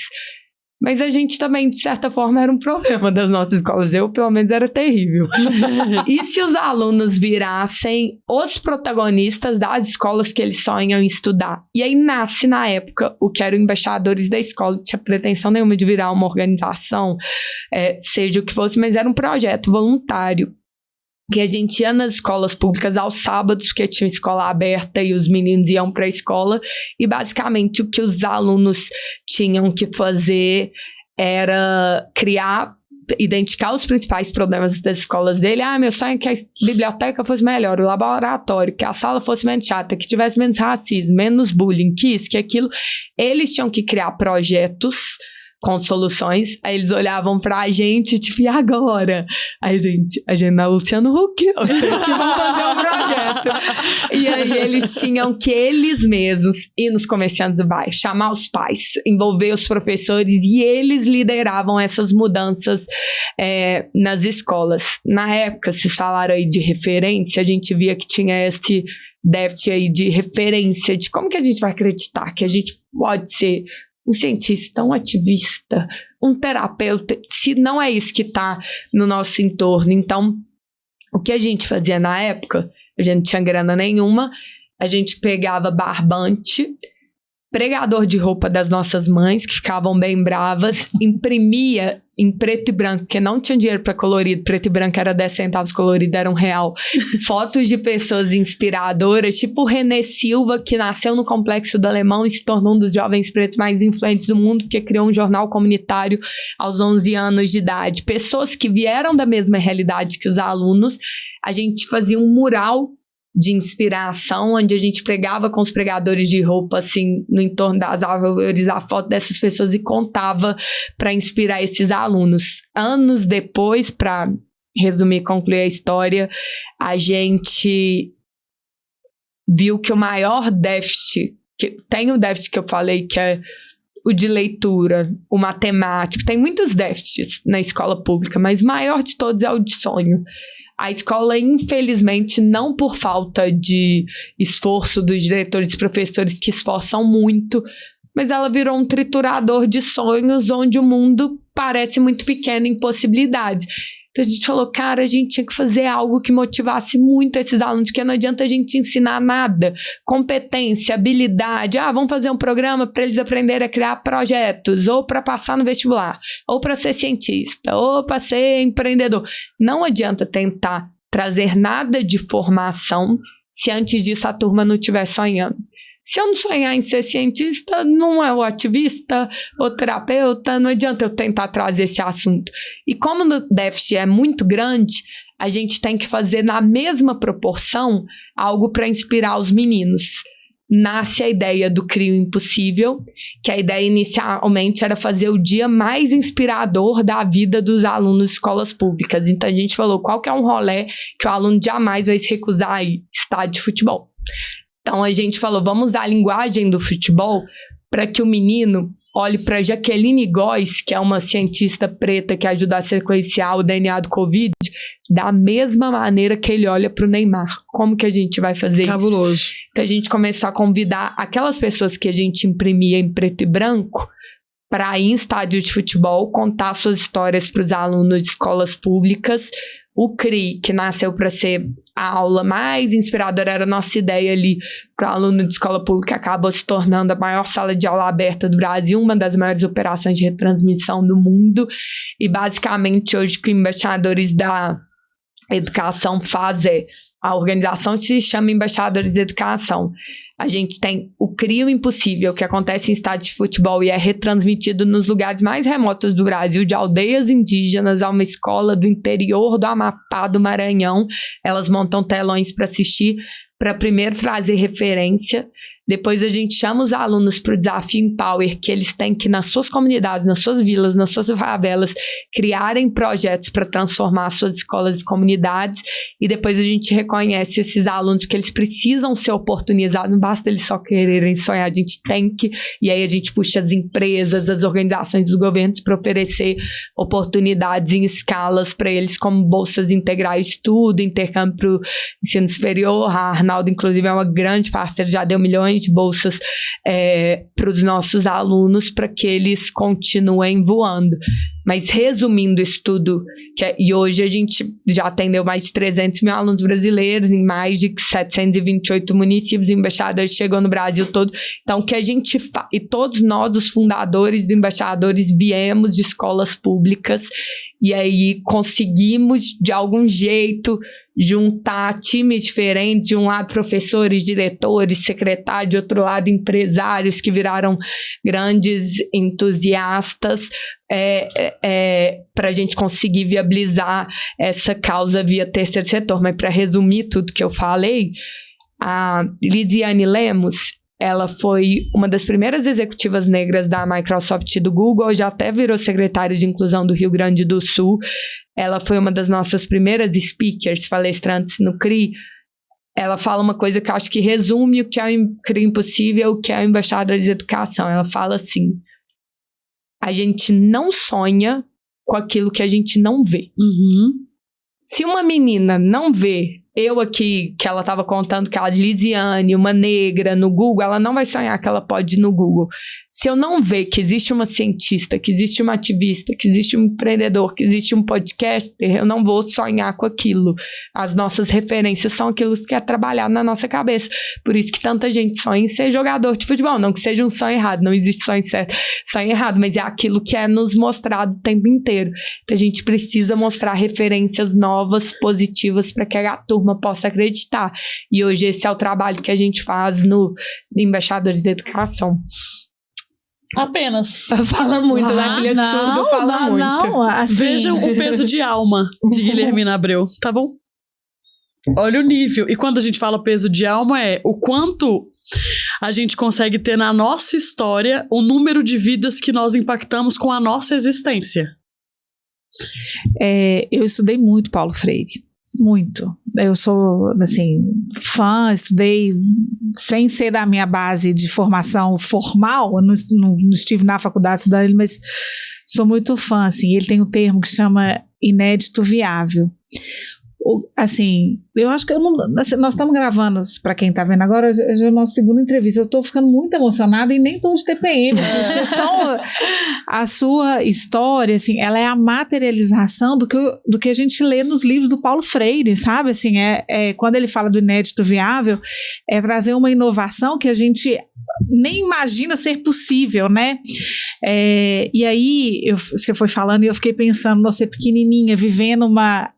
Mas a gente também, de certa forma, era um problema das nossas escolas. Eu, pelo menos, era terrível. E se os alunos virassem os protagonistas das escolas que eles sonham em estudar? E aí nasce, na época, o que eram embaixadores da escola. Não tinha pretensão nenhuma de virar uma organização, seja o que fosse, mas era um projeto voluntário. Que a gente ia nas escolas públicas aos sábados, porque tinha escola aberta e os meninos iam para a escola, e basicamente o que os alunos tinham que fazer era identificar os principais problemas das escolas dele. Meu sonho é que a biblioteca fosse melhor, o laboratório, que a sala fosse menos chata, que tivesse menos racismo, menos bullying, que isso, que aquilo. Eles tinham que criar projetos com soluções, aí eles olhavam pra gente, tipo, e agora? Aí, a gente não é Luciano Huck, vocês que vão fazer o projeto. E aí eles tinham que eles mesmos ir nos comerciantes do bairro, chamar os pais, envolver os professores, e eles lideravam essas mudanças nas escolas. Na época, se falaram aí de referência, a gente via que tinha esse déficit aí de referência, de como que a gente vai acreditar que a gente pode ser um cientista, um ativista, um terapeuta, se não é isso que está no nosso entorno. Então, o que a gente fazia na época, a gente não tinha grana nenhuma, a gente pegava barbante, pregador de roupa das nossas mães, que ficavam bem bravas, imprimia em preto e branco, porque não tinha dinheiro para colorido, preto e branco era 10 centavos, colorido era R$1, fotos de pessoas inspiradoras, tipo o René Silva, que nasceu no Complexo do Alemão e se tornou um dos jovens pretos mais influentes do mundo, porque criou um jornal comunitário aos 11 anos de idade. Pessoas que vieram da mesma realidade que os alunos, a gente fazia um mural de inspiração, onde a gente pregava com os pregadores de roupa, assim, no entorno das árvores, a foto dessas pessoas e contava para inspirar esses alunos. Anos depois, para resumir e concluir a história, a gente viu que o maior déficit, tem o déficit que eu falei, que é o de leitura, o matemático, tem muitos déficits na escola pública, mas o maior de todos é o de sonho. A escola, infelizmente, não por falta de esforço dos diretores e professores que esforçam muito, mas ela virou um triturador de sonhos onde o mundo parece muito pequeno em possibilidades. Então a gente falou, cara, a gente tinha que fazer algo que motivasse muito esses alunos, porque não adianta a gente ensinar nada. Competência, habilidade, vamos fazer um programa para eles aprenderem a criar projetos, ou para passar no vestibular, ou para ser cientista, ou para ser empreendedor. Não adianta tentar trazer nada de formação se antes disso a turma não estiver sonhando. Se eu não sonhar em ser cientista, não é o ativista, o terapeuta, não adianta eu tentar trazer esse assunto. E como o déficit é muito grande, a gente tem que fazer na mesma proporção algo para inspirar os meninos. Nasce a ideia do Crio Impossível, que a ideia inicialmente era fazer o dia mais inspirador da vida dos alunos de escolas públicas. Então a gente falou, qual que é um rolê que o aluno jamais vai se recusar a ir? Estádio de futebol. Então a gente falou, vamos usar a linguagem do futebol para que o menino olhe para Jaqueline Góes, que é uma cientista preta que ajuda a sequenciar o DNA do Covid, da mesma maneira que ele olha para o Neymar. Como que a gente vai fazer isso? Cabuloso. Então a gente começou a convidar aquelas pessoas que a gente imprimia em preto e branco para ir em estádios de futebol, contar suas histórias para os alunos de escolas públicas. O CRI, que nasceu para ser a aula mais inspiradora, era a nossa ideia ali para o aluno de escola pública, acabou se tornando a maior sala de aula aberta do Brasil, uma das maiores operações de retransmissão do mundo. E basicamente hoje o que embaixadores da educação fazem, a organização se chama Embaixadores de Educação. A gente tem o Crio Impossível, que acontece em estádios de futebol e é retransmitido nos lugares mais remotos do Brasil, de aldeias indígenas a uma escola do interior do Amapá, do Maranhão. Elas montam telões para assistir. para primeiro trazer referência, depois a gente chama os alunos para o desafio Empower, que eles têm que, nas suas comunidades, nas suas vilas, nas suas favelas, criarem projetos para transformar suas escolas e comunidades, e depois a gente reconhece esses alunos, porque eles precisam ser oportunizados, não basta eles só quererem sonhar, a gente tem que, e aí a gente puxa as empresas, as organizações dos governos para oferecer oportunidades em escalas para eles, como bolsas integrais de estudo, intercâmbio para o ensino superior. A Arnaldo, inclusive, é uma grande parceira, já deu milhões de bolsas para os nossos alunos, para que eles continuem voando. Mas resumindo isso tudo, e hoje a gente já atendeu mais de 300 mil alunos brasileiros em mais de 728 municípios, o Embaixadores chegou no Brasil todo. Então, o que a gente faz, e todos nós, os fundadores do Embaixadores, viemos de escolas públicas, e aí conseguimos, de algum jeito, juntar times diferentes, de um lado professores, diretores, secretários, de outro lado empresários que viraram grandes entusiastas, para a gente conseguir viabilizar essa causa via terceiro setor. Mas para resumir tudo que eu falei, a Lisiane Lemos, ela foi uma das primeiras executivas negras da Microsoft e do Google, já até virou secretária de inclusão do Rio Grande do Sul. Ela foi uma das nossas primeiras speakers, palestrantes no CRI. Ela fala uma coisa que eu acho que resume o que é o CRI Impossível, o que é o Embaixadores de Educação. Ela fala assim: a gente não sonha com aquilo que a gente não vê. Uhum. Se uma menina não vê, eu aqui, que ela estava contando que a Lisiane, uma negra no Google, ela não vai sonhar que ela pode ir no Google. Se eu não ver que existe uma cientista, que existe uma ativista, que existe um empreendedor, que existe um podcaster, eu não vou sonhar com aquilo. As nossas referências são aquilo que é trabalhado na nossa cabeça. Por isso que tanta gente sonha em ser jogador de futebol. Não que seja um sonho errado, não existe sonho certo, sonho errado, mas é aquilo que é nos mostrado o tempo inteiro. Então a gente precisa mostrar referências novas, positivas, para que a turma possa acreditar. E hoje esse é o trabalho que a gente faz no Embaixadores da Educação. Apenas. Fala muito, né? Filha de surdo fala muito. Não, assim... Vejam o peso de alma de Guilhermina Abreu, tá bom? Olha o nível. E quando a gente fala peso de alma, é o quanto a gente consegue ter na nossa história o número de vidas que nós impactamos com a nossa existência. Eu estudei muito Paulo Freire. Muito. Eu sou, assim, fã, estudei sem ser da minha base de formação formal, não estive na faculdade estudando ele, mas sou muito fã, assim. Ele tem um termo que chama inédito viável. Assim, eu acho que assim, nós estamos gravando, para quem está vendo agora, já é a nossa segunda entrevista. Eu estou ficando muito emocionada e nem estou de TPM. A sua história, assim, ela é a materialização do que a gente lê nos livros do Paulo Freire, sabe? Assim, quando ele fala do inédito viável, é trazer uma inovação que a gente nem imagina ser possível, né? E aí, você foi falando e eu fiquei pensando, você pequenininha, vivendo uma...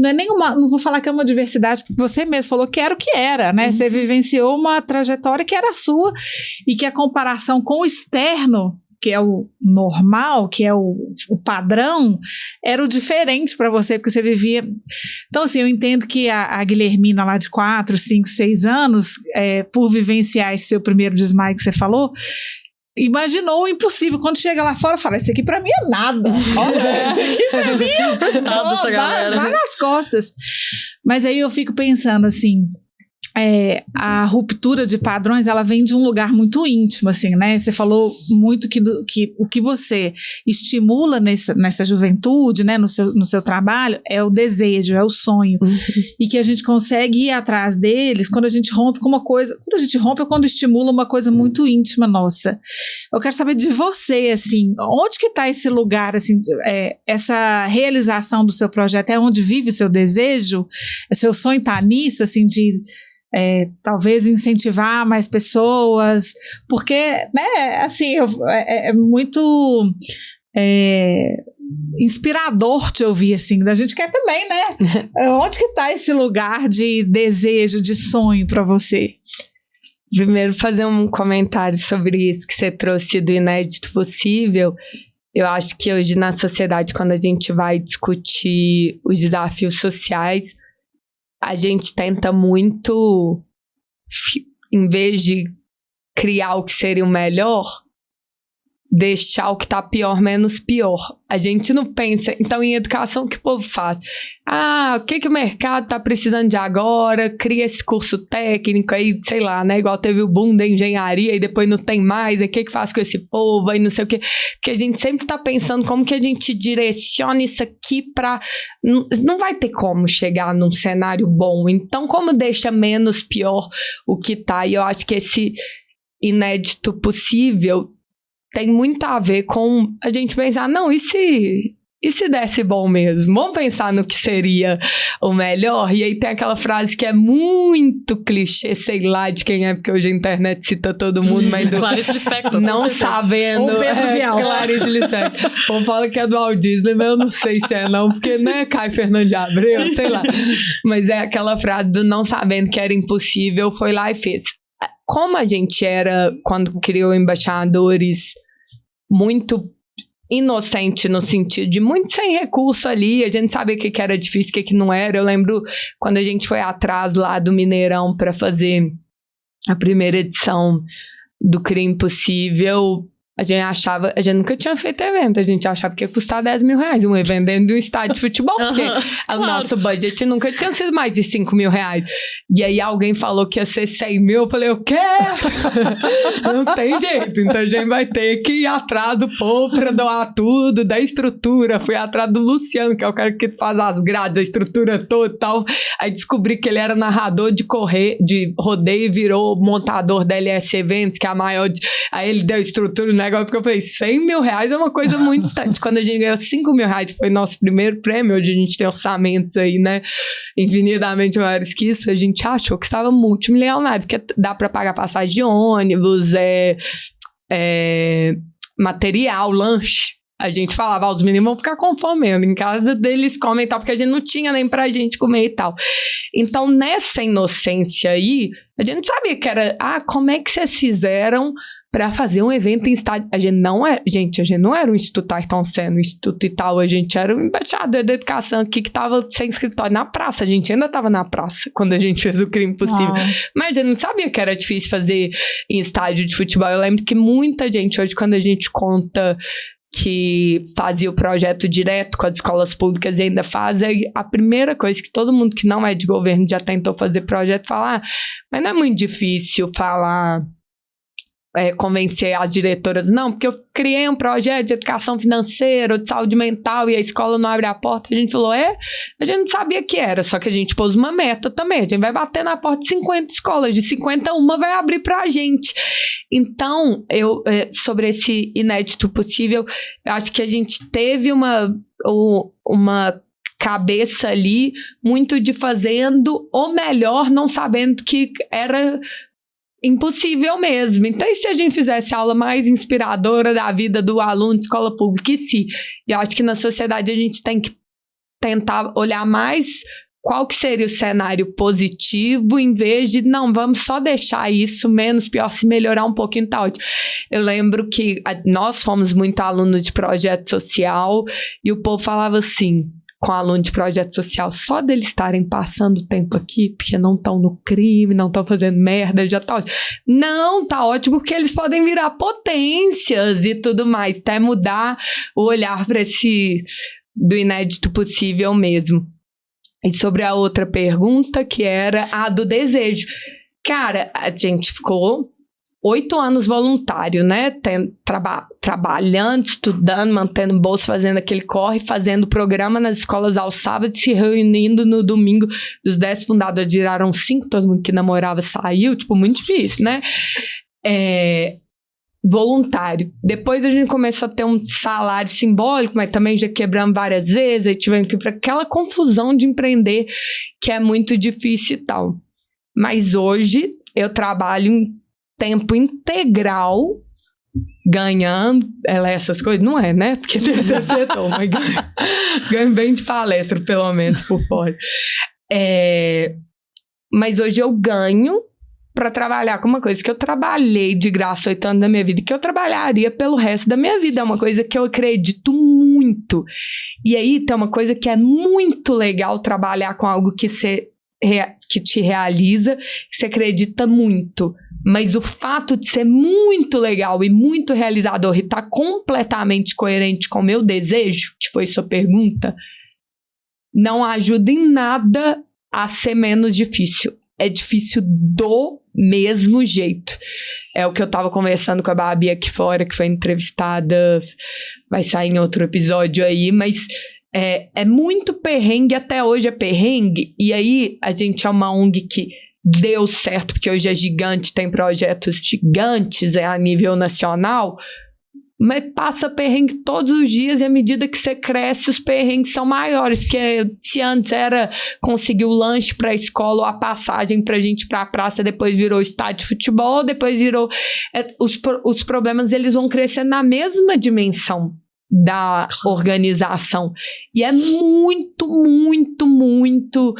Não vou falar que é uma diversidade, porque você mesmo falou que era o que era, né? Você vivenciou uma trajetória que era sua e que a comparação com o externo, que é o normal, que é o padrão, era o diferente para você, porque você vivia... Então, assim, eu entendo que a Guilhermina lá de 4, 5, 6 anos, por vivenciar esse seu primeiro desmaio que você falou, imaginou o impossível. Quando chega lá fora, fala: isso aqui pra mim é nada. Olha, isso aqui pra mim vai nas costas. Mas aí eu fico pensando assim, a ruptura de padrões, ela vem de um lugar muito íntimo, assim, né? Você falou muito que o que você estimula nessa juventude, né, no seu trabalho, é o desejo, é o sonho. E que a gente consegue ir atrás deles quando a gente rompe com uma coisa. Quando a gente rompe é quando estimula uma coisa muito íntima nossa. Eu quero saber de você, assim, onde que está esse lugar, assim, essa realização do seu projeto? É onde vive o seu desejo? O seu sonho está nisso, assim, de... talvez incentivar mais pessoas, porque, né, assim, é muito inspirador te ouvir, assim, da gente quer também, né? Onde que está esse lugar de desejo, de sonho para você? Primeiro, fazer um comentário sobre isso que você trouxe do inédito possível. Eu acho que hoje na sociedade, quando a gente vai discutir os desafios sociais, a gente tenta muito em vez de criar o que seria o melhor, deixar o que tá pior menos pior. A gente não pensa. Então, em educação, o que o povo faz? O que o mercado tá precisando de agora? Cria esse curso técnico aí, sei lá, né? Igual teve o boom da engenharia e depois não tem mais. Aí o que faz com esse povo? Aí não sei o quê. Porque a gente sempre tá pensando como que a gente direciona isso aqui pra... Não vai ter como chegar num cenário bom. Então, como deixa menos pior o que tá? E eu acho que esse inédito possível tem muito a ver com a gente pensar, não, e se desse bom mesmo? Vamos pensar no que seria o melhor? E aí tem aquela frase que é muito clichê, sei lá de quem é, porque hoje a internet cita todo mundo, mas Clarice Lispector. não sabendo. Ou Pedro Bial. Clarice Lispector. O povo fala que é do Walt Disney, mas eu não sei se é não, porque não é Caio Fernando de Abreu, sei lá. Mas é aquela frase do não sabendo que era impossível, foi lá e fez. Como a gente era, quando criou embaixadores, muito inocente no sentido de muito sem recurso ali, a gente sabia o que era difícil, o que não era. Eu lembro quando a gente foi atrás lá do Mineirão para fazer a primeira edição do Crime Impossível, a gente nunca tinha feito evento, a gente achava que ia custar R$10 mil, um evento dentro de um estádio de futebol, porque o nosso budget nunca tinha sido mais de R$5 mil. E aí alguém falou que ia ser 100 mil, eu falei, o quê? Não tem jeito, então a gente vai ter que ir atrás do povo pra doar tudo, da estrutura. Fui atrás do Luciano, que é o cara que faz as grades, a estrutura toda e tal. Aí descobri que ele era narrador de rodeio e virou montador da LS Eventos, que é a maior. Aí ele deu estrutura, né? Porque eu falei, R$100 mil é uma coisa muito distante. Quando a gente ganhou R$5 mil, foi nosso primeiro prêmio. Hoje a gente tem orçamentos aí, né, infinitamente maiores que isso. A gente achou que estava multimilionário, porque dá para pagar passagem de ônibus, material, lanche. A gente falava, os meninos vão ficar com fome mesmo. Em casa deles comem e tal, porque a gente não tinha nem pra gente comer e tal. Então, nessa inocência aí, a gente não sabia que era, como é que vocês fizeram pra fazer um evento em estádio? A gente não era um Instituto Ayrton Senna, um Instituto e tal, a gente era um embaixador da educação aqui que tava sem escritório na praça. A gente ainda tava na praça quando a gente fez o Crime Impossível. Mas a gente não sabia que era difícil fazer em estádio de futebol. Eu lembro que muita gente hoje, quando a gente conta que fazia o projeto direto com as escolas públicas e ainda faz, a primeira coisa que todo mundo que não é de governo já tentou fazer projeto, falar, mas não é muito difícil falar, convencer as diretoras, não, porque eu criei um projeto de educação financeira, de saúde mental, e a escola não abre a porta. A gente falou, a gente não sabia que era, só que a gente pôs uma meta também, a gente vai bater na porta de 50 escolas, de 50 uma vai abrir pra gente. Então, sobre esse inédito possível, eu acho que a gente teve uma cabeça ali muito de fazendo o melhor, não sabendo que era impossível mesmo. Então, e se a gente fizesse a aula mais inspiradora da vida do aluno de escola pública? E eu acho que na sociedade a gente tem que tentar olhar mais qual que seria o cenário positivo, em vez de, não, vamos só deixar isso menos pior, se melhorar um pouquinho, tá ótimo. Eu lembro que nós fomos muito alunos de projeto social e o povo falava assim, com aluno de projeto social, só deles estarem passando tempo aqui, porque não estão no crime, não estão fazendo merda, já tá ótimo. Não, tá ótimo, porque eles podem virar potências e tudo mais, até mudar o olhar para esse do inédito possível mesmo. E sobre a outra pergunta, que era a do desejo. Cara, a gente ficou 8 anos voluntário, né? Trabalhando, estudando, mantendo bolsa, fazendo aquele corre, fazendo programa nas escolas aos sábados, se reunindo no domingo. Dos 10 fundadores viraram 5, todo mundo que namorava saiu, muito difícil, né? Voluntário. Depois a gente começou a ter um salário simbólico, mas também já quebramos várias vezes, aí tivemos que ir para aquela confusão de empreender, que é muito difícil e tal. Mas hoje eu trabalho em tempo integral, ganhando, essas coisas, não é, né? Porque terceiro setor, mas ganho bem de palestra, pelo menos, por fora. Mas hoje eu ganho para trabalhar com uma coisa que eu trabalhei de graça 8 anos da minha vida, e que eu trabalharia pelo resto da minha vida. É uma coisa que eu acredito muito. E aí tem uma coisa que é muito legal, trabalhar com algo que você que te realiza, que você acredita muito. Mas o fato de ser muito legal e muito realizador e estar completamente coerente com o meu desejo, que foi sua pergunta, não ajuda em nada a ser menos difícil. É difícil do mesmo jeito. É o que eu tava conversando com a Babi aqui fora, que foi entrevistada, vai sair em outro episódio aí, mas é muito perrengue, até hoje é perrengue, e aí a gente é uma ONG que deu certo, porque hoje é gigante, tem projetos gigantes a nível nacional, mas passa perrengue todos os dias e à medida que você cresce, os perrengues são maiores, porque se antes era conseguir o lanche para a escola ou a passagem para a gente ir para a praça, depois virou estádio de futebol, depois virou... os problemas eles vão crescendo na mesma dimensão da organização. E é muito, muito, muito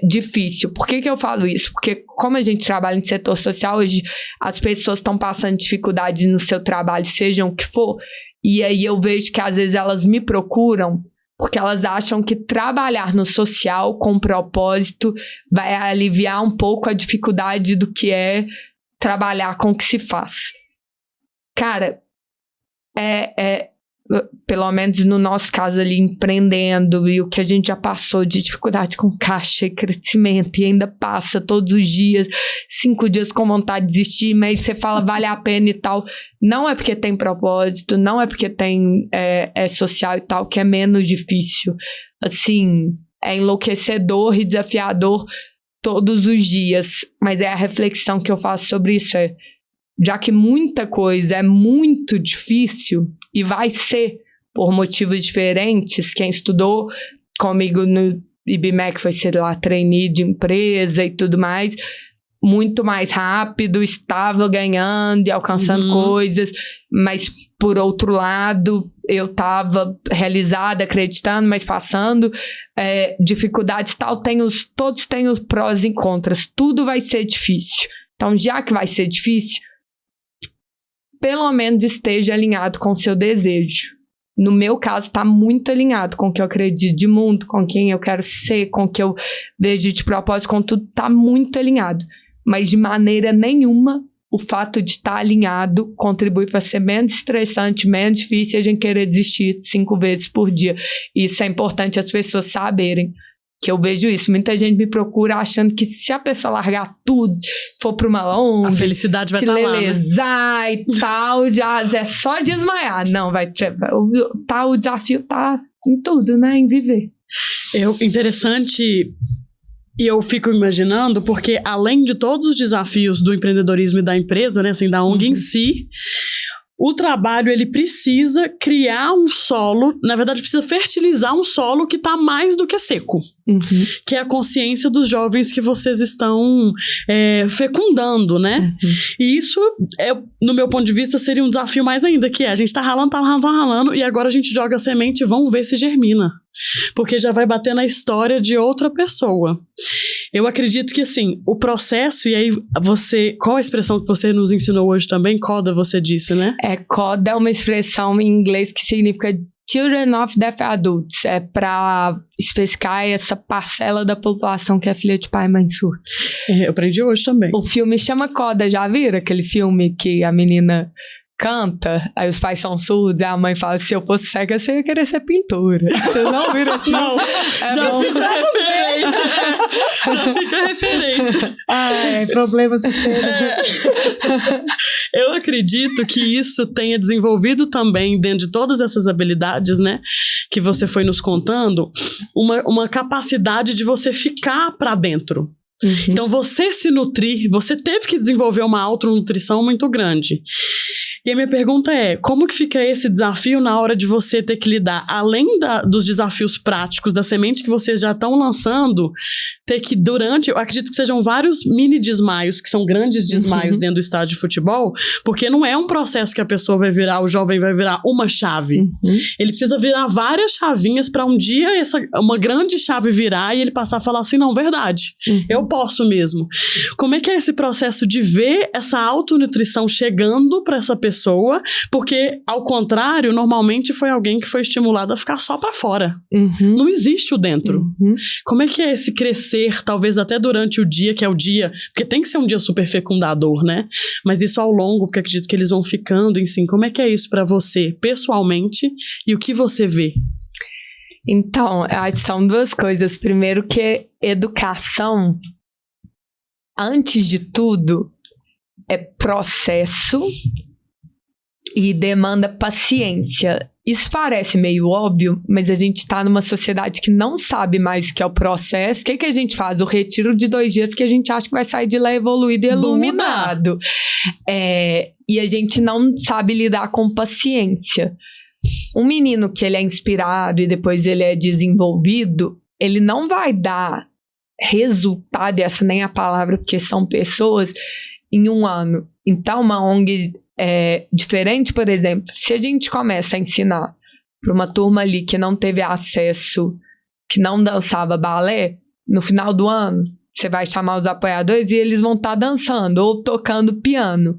difícil. Por que eu falo isso? Porque como a gente trabalha em setor social, hoje as pessoas estão passando dificuldade no seu trabalho, sejam o que for, e aí eu vejo que às vezes elas me procuram porque elas acham que trabalhar no social com propósito vai aliviar um pouco a dificuldade do que é trabalhar com o que se faz. Cara, pelo menos no nosso caso ali, empreendendo, e o que a gente já passou de dificuldade com caixa e crescimento, e ainda passa todos os dias, 5 dias com vontade de desistir, mas você fala, vale a pena e tal. Não é porque tem propósito, não é porque tem social e tal, que é menos difícil. Assim, é enlouquecedor e desafiador todos os dias, mas a reflexão que eu faço sobre isso já que muita coisa é muito difícil e vai ser por motivos diferentes, quem estudou comigo no IBMEC foi, sei lá, trainee de empresa e tudo mais, muito mais rápido, estava ganhando e alcançando coisas, mas por outro lado, eu estava realizada, acreditando, mas passando dificuldades e tal, todos têm os prós e contras, tudo vai ser difícil. Então, já que vai ser difícil, pelo menos esteja alinhado com o seu desejo. No meu caso, está muito alinhado com o que eu acredito de mundo, com quem eu quero ser, com o que eu vejo de propósito, com tudo, está muito alinhado. Mas de maneira nenhuma, o fato de estar alinhado contribui para ser menos estressante, menos difícil, a gente querer desistir 5 vezes por dia. Isso é importante as pessoas saberem. Que eu vejo isso, muita gente me procura achando que se a pessoa largar tudo, for para uma ONG, a felicidade vai estar lá, né? E tal, já é só desmaiar. Não, o desafio tá em tudo, né? Em viver. Interessante, e eu fico imaginando, porque além de todos os desafios do empreendedorismo e da empresa, né, assim, da ONG em si, o trabalho, ele precisa criar um solo, na verdade precisa fertilizar um solo que está mais do que seco, que é a consciência dos jovens que vocês estão fecundando, né? E isso, no meu ponto de vista, seria um desafio mais ainda, que a gente está ralando, e agora a gente joga a semente e vamos ver se germina, porque já vai bater na história de outra pessoa. Eu acredito que, assim, o processo, e aí qual a expressão que você nos ensinou hoje também? Coda, você disse, né? Coda é uma expressão em inglês que significa Children of Deaf Adults. É para especificar essa parcela da população que é filha de pai e mãe surdos. Eu aprendi hoje também. O filme chama Coda, já viram? Aquele filme que a menina canta, aí os pais são surdos, e a mãe fala, se eu fosse cega, você ia querer ser pintora. Vocês não viram assim? Não, já fiz a referência. Já fica a referência. Problema sistêmico. Eu acredito que isso tenha desenvolvido também, dentro de todas essas habilidades, né, que você foi nos contando, uma capacidade de você ficar pra dentro. Então, você se nutrir, você teve que desenvolver uma autonutrição muito grande. E a minha pergunta é, como que fica esse desafio na hora de você ter que lidar, além dos desafios práticos, da semente que vocês já estão lançando, ter que eu acredito que sejam vários mini desmaios, que são grandes desmaios dentro do estádio de futebol, porque não é um processo que a pessoa vai virar, o jovem vai virar uma chave. Ele precisa virar várias chavinhas para um dia uma grande chave virar e ele passar a falar assim, não, verdade, eu posso mesmo. Como é que é esse processo de ver essa autonutrição chegando para essa pessoa pessoa, porque, ao contrário, normalmente foi alguém que foi estimulado a ficar só pra fora. Não existe o dentro. Como é que é esse crescer, talvez até durante o dia, que é o dia, porque tem que ser um dia super fecundador, né? Mas isso ao longo, porque acredito que eles vão ficando, enfim, como é que é isso pra você, pessoalmente, e o que você vê? Então, acho que são duas coisas. Primeiro que educação, antes de tudo, é processo e demanda paciência. Isso parece meio óbvio, mas a gente está numa sociedade que não sabe mais o que é o processo. O que a gente faz? O retiro de 2 dias que a gente acha que vai sair de lá evoluído e iluminado. E a gente não sabe lidar com paciência. Um menino que ele é inspirado e depois ele é desenvolvido, ele não vai dar resultado, essa nem é a palavra, porque são pessoas, em 1 ano. Então, uma ONG diferente, por exemplo, se a gente começa a ensinar para uma turma ali que não teve acesso, que não dançava balé, no final do ano, você vai chamar os apoiadores e eles vão estar dançando ou tocando piano.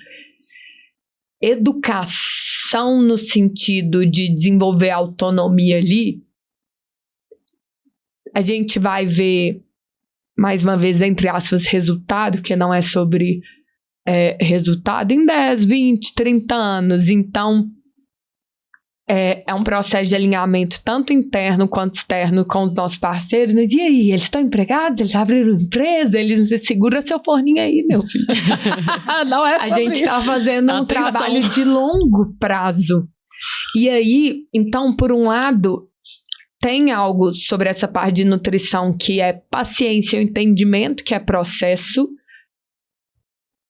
Educação no sentido de desenvolver autonomia ali, a gente vai ver, mais uma vez, entre aspas, resultado, que não é sobre resultado, em 10, 20, 30 anos. Então, é um processo de alinhamento tanto interno quanto externo com os nossos parceiros. Mas e aí, eles estão empregados? Eles abriram empresa? Eles segura seu forninho aí, meu filho. Não é a gente está fazendo um trabalho de longo prazo. E aí, então, por um lado, tem algo sobre essa parte de nutrição que é paciência e entendimento, que é processo.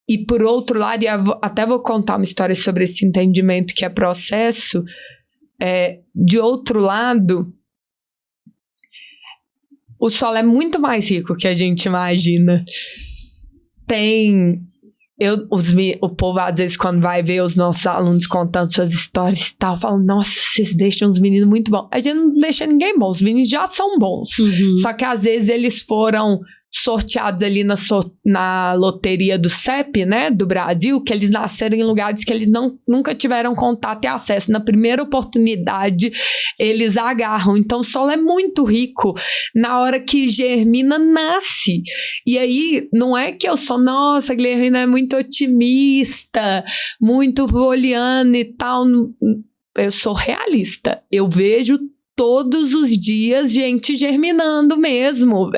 E por outro lado, e até vou contar uma história sobre esse entendimento que é processo. De outro lado, o solo é muito mais rico que a gente imagina. O povo, às vezes, quando vai ver os nossos alunos contando suas histórias e tal, fala, nossa, vocês deixam os meninos muito bons. A gente não deixa ninguém bom, os meninos já são bons. Só que, às vezes, eles foram sorteados ali na loteria do CEP, né, do Brasil, que eles nasceram em lugares que eles nunca tiveram contato e acesso. Na primeira oportunidade, eles agarram. Então, o solo é muito rico na hora que germina, nasce. E aí, não é que eu sou, nossa, a Guilhermina é muito otimista, muito poliana e tal. Eu sou realista. Eu vejo todos os dias gente germinando mesmo,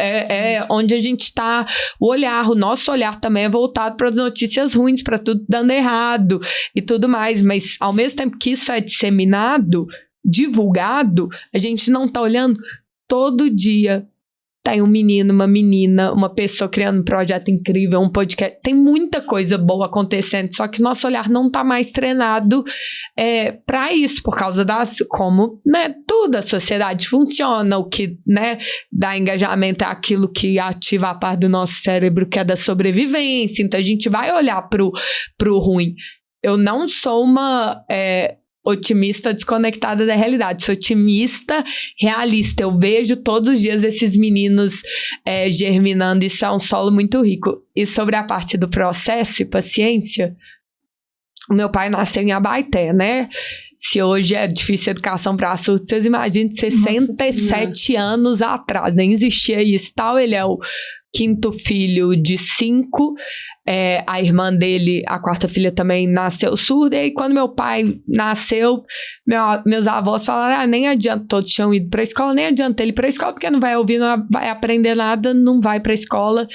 onde a gente está, o nosso olhar também é voltado para as notícias ruins, para tudo dando errado e tudo mais, mas ao mesmo tempo que isso é disseminado, divulgado, a gente não está olhando todo dia. Tem um menino, uma menina, uma pessoa criando um projeto incrível, um podcast. Tem muita coisa boa acontecendo, só que nosso olhar não está mais treinado para isso, por causa como, né, tudo, a sociedade funciona, o que, né, dá engajamento é aquilo que ativa a parte do nosso cérebro que é da sobrevivência. Então a gente vai olhar pro ruim. Eu não sou uma otimista desconectada da realidade, sou otimista realista. Eu vejo todos os dias esses meninos germinando, isso é um solo muito rico. E sobre a parte do processo e paciência, o meu pai nasceu em Abaeté, né? Se hoje é difícil educação para surdos, vocês imaginem 67 anos atrás, nem existia isso, tal. Ele é o 5º filho de 5, a irmã dele, a 4ª filha, também nasceu surda. E aí, quando meu pai nasceu, meus avós falaram, nem adianta, todos tinham ido para a escola, nem adianta ele ir para a escola, porque não vai ouvir, não vai aprender nada, não vai para a escola.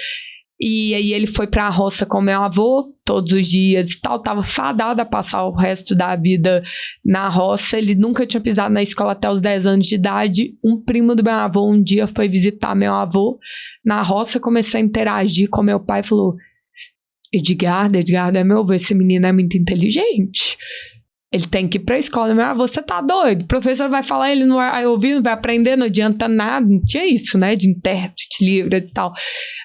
E aí ele foi pra roça com meu avô todos os dias e tal, tava fadado a passar o resto da vida na roça. Ele nunca tinha pisado na escola até os 10 anos de idade. Um primo do meu avô um dia foi visitar meu avô na roça, começou a interagir com meu pai e falou, Edgardo é meu avô, esse menino é muito inteligente, ele tem que ir pra escola. Meu avô, você tá doido? O professor vai falar, ele não vai ouvir, não vai aprender, não adianta nada. Não tinha isso, né, de intérprete, livros e tal.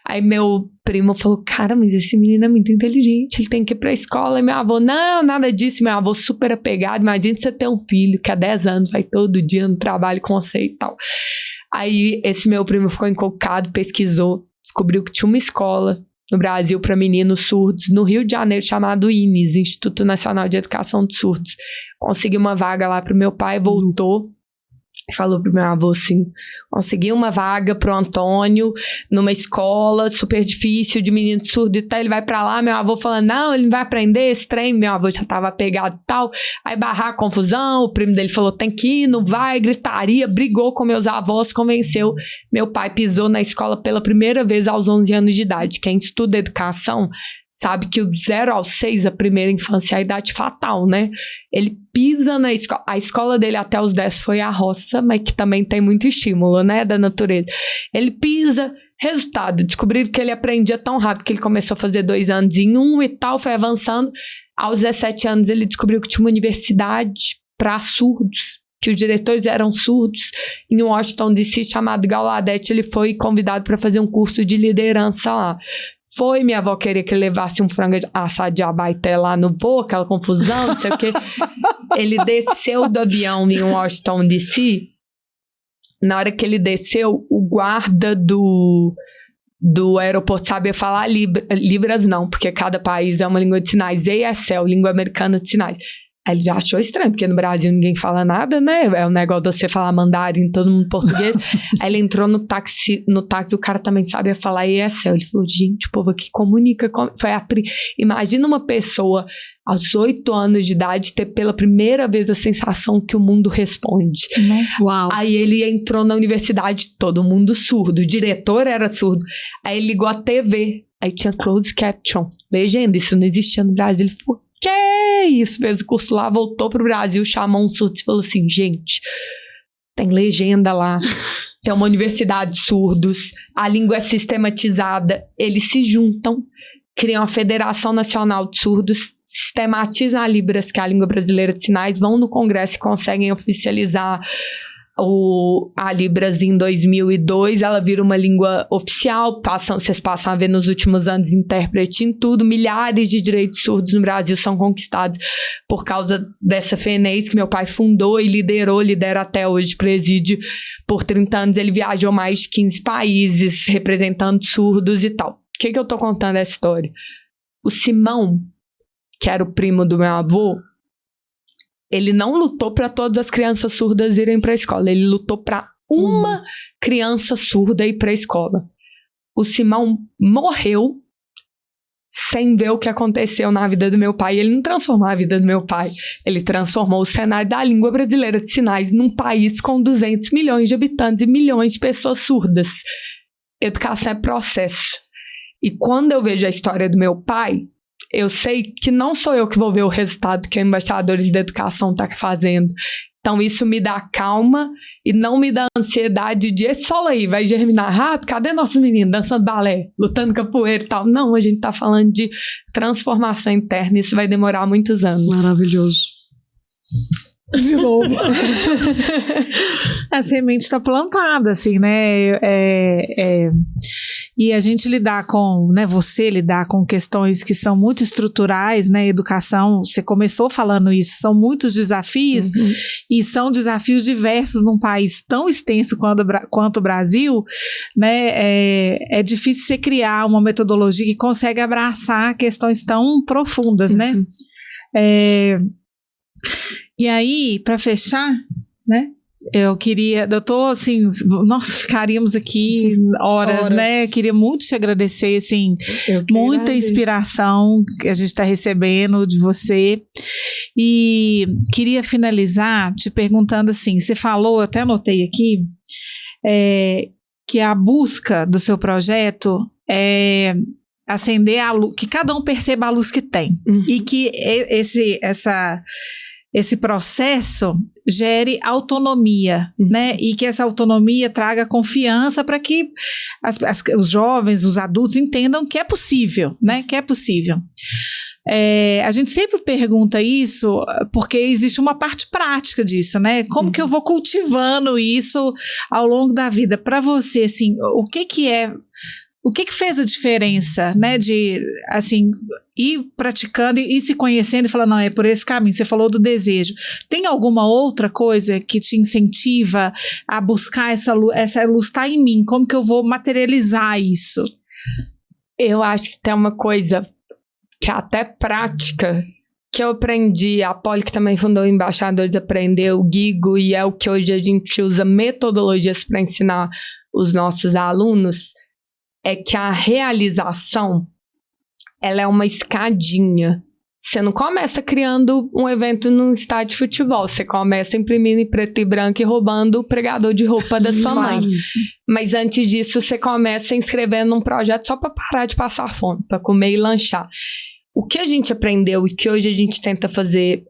Aí meu primo falou, cara, mas esse menino é muito inteligente, ele tem que ir pra escola. E meu avô, não, nada disso. Meu avô super apegado, imagina você ter um filho que há 10 anos vai todo dia no trabalho com você e tal. Aí esse meu primo ficou encucado, pesquisou, descobriu que tinha uma escola no Brasil para meninos surdos, no Rio de Janeiro, chamado INES, Instituto Nacional de Educação de Surdos. Consegui uma vaga lá pro meu pai, voltou. Falou pro meu avô assim, consegui uma vaga pro Antônio numa escola super difícil de menino surdo e tal, ele vai pra lá, meu avô falando, não, ele não vai aprender esse trem, meu avô já tava apegado e tal, aí barrar a confusão, o primo dele falou, tem que ir, não vai, gritaria, brigou com meus avós, convenceu, meu pai pisou na escola pela primeira vez aos 11 anos de idade. Quem estuda educação sabe que o 0 aos 6, a primeira infância, é a idade fatal, né? Ele pisa na escola. A escola dele até os 10 foi a roça, mas que também tem muito estímulo, né? Da natureza. Ele pisa, resultado, descobriram que ele aprendia tão rápido que ele começou a fazer 2 anos em 1 e tal, foi avançando. Aos 17 anos ele descobriu que tinha uma universidade para surdos, que os diretores eram surdos, em Washington DC, chamado Gallaudet. Ele foi convidado para fazer um curso de liderança lá. Foi, minha avó queria que ele levasse um frango assado de abaité lá no voo, aquela confusão, não sei o quê. Ele desceu do avião em Washington DC. Na hora que ele desceu, o guarda do aeroporto sabia falar Libras não, porque cada país é uma língua de sinais. ESL, língua americana de sinais. Aí ele já achou estranho, porque no Brasil ninguém fala nada, né? É o negócio de você falar mandarim, todo mundo português. Aí ele entrou no táxi, o cara também sabia falar ESL. Ele falou, gente, o povo aqui comunica. Imagina uma pessoa aos 8 anos de idade ter pela primeira vez a sensação que o mundo responde. Uau. Aí ele entrou na universidade, todo mundo surdo, o diretor era surdo. Aí ele ligou a TV, aí tinha closed caption, legenda, isso não existia no Brasil. Ele falou, que isso? Fez o curso lá, voltou pro Brasil, chamou um surdo e falou assim, gente, tem legenda lá, tem uma universidade de surdos, a língua é sistematizada, eles se juntam, criam a Federação Nacional de Surdos, sistematizam a Libras, que é a língua brasileira de sinais, vão no Congresso e conseguem oficializar a Libras em 2002, ela vira uma língua oficial, vocês passam a ver nos últimos anos intérprete em tudo, milhares de direitos surdos no Brasil são conquistados por causa dessa FENES que meu pai fundou e lidera até hoje, preside por 30 anos, ele viajou mais de 15 países representando surdos e tal. O que eu tô contando essa história? O Simão, que era o primo do meu avô, ele não lutou para todas as crianças surdas irem para a escola. Ele lutou para uma criança surda ir para a escola. O Simão morreu sem ver o que aconteceu na vida do meu pai. Ele não transformou a vida do meu pai. Ele transformou o cenário da língua brasileira de sinais num país com 200 milhões de habitantes e milhões de pessoas surdas. Educação é processo. E quando eu vejo a história do meu pai, eu sei que não sou eu que vou ver o resultado que o Embaixadores da Educação está fazendo. Então isso me dá calma e não me dá ansiedade de esse solo aí vai germinar rápido, cadê nossos meninos dançando balé, lutando capoeira e tal. Não, a gente está falando de transformação interna, isso vai demorar muitos anos. Maravilhoso. De novo. A semente está plantada, assim, né? E a gente lidar com, né? Você lidar com questões que são muito estruturais, né? Educação, você começou falando isso, são muitos desafios e são desafios diversos num país tão extenso quanto o Brasil, né? É difícil você criar uma metodologia que consegue abraçar questões tão profundas, né? E aí, para fechar, né? Eu tô assim, nossa, ficaríamos aqui horas, né? Queria muito te agradecer, assim, muita inspiração que a gente está recebendo de você. E queria finalizar te perguntando assim, você falou, eu até anotei aqui, que a busca do seu projeto é acender a luz, que cada um perceba a luz que tem. E que esse processo gere autonomia, né? E que essa autonomia traga confiança para que os jovens, os adultos entendam que é possível, né? Que é possível. A gente sempre pergunta isso porque existe uma parte prática disso, né? Como que eu vou cultivando isso ao longo da vida? Para você, assim, o que fez a diferença, né, de, assim, ir praticando e se conhecendo e falar, não, é por esse caminho, você falou do desejo. Tem alguma outra coisa que te incentiva a buscar essa luz está em mim, como que eu vou materializar isso? Eu acho que tem uma coisa que é até prática, que eu aprendi, a Poli, que também fundou o Embaixadores, aprendeu, o Guigo, e é o que hoje a gente usa metodologias para ensinar os nossos alunos, é que a realização, ela é uma escadinha. Você não começa criando um evento num estádio de futebol, você começa imprimindo em preto e branco e roubando o pregador de roupa da sua mãe. Mas antes disso, você começa inscrevendo num projeto só para parar de passar fome, para comer e lanchar. O que a gente aprendeu e que hoje a gente tenta fazer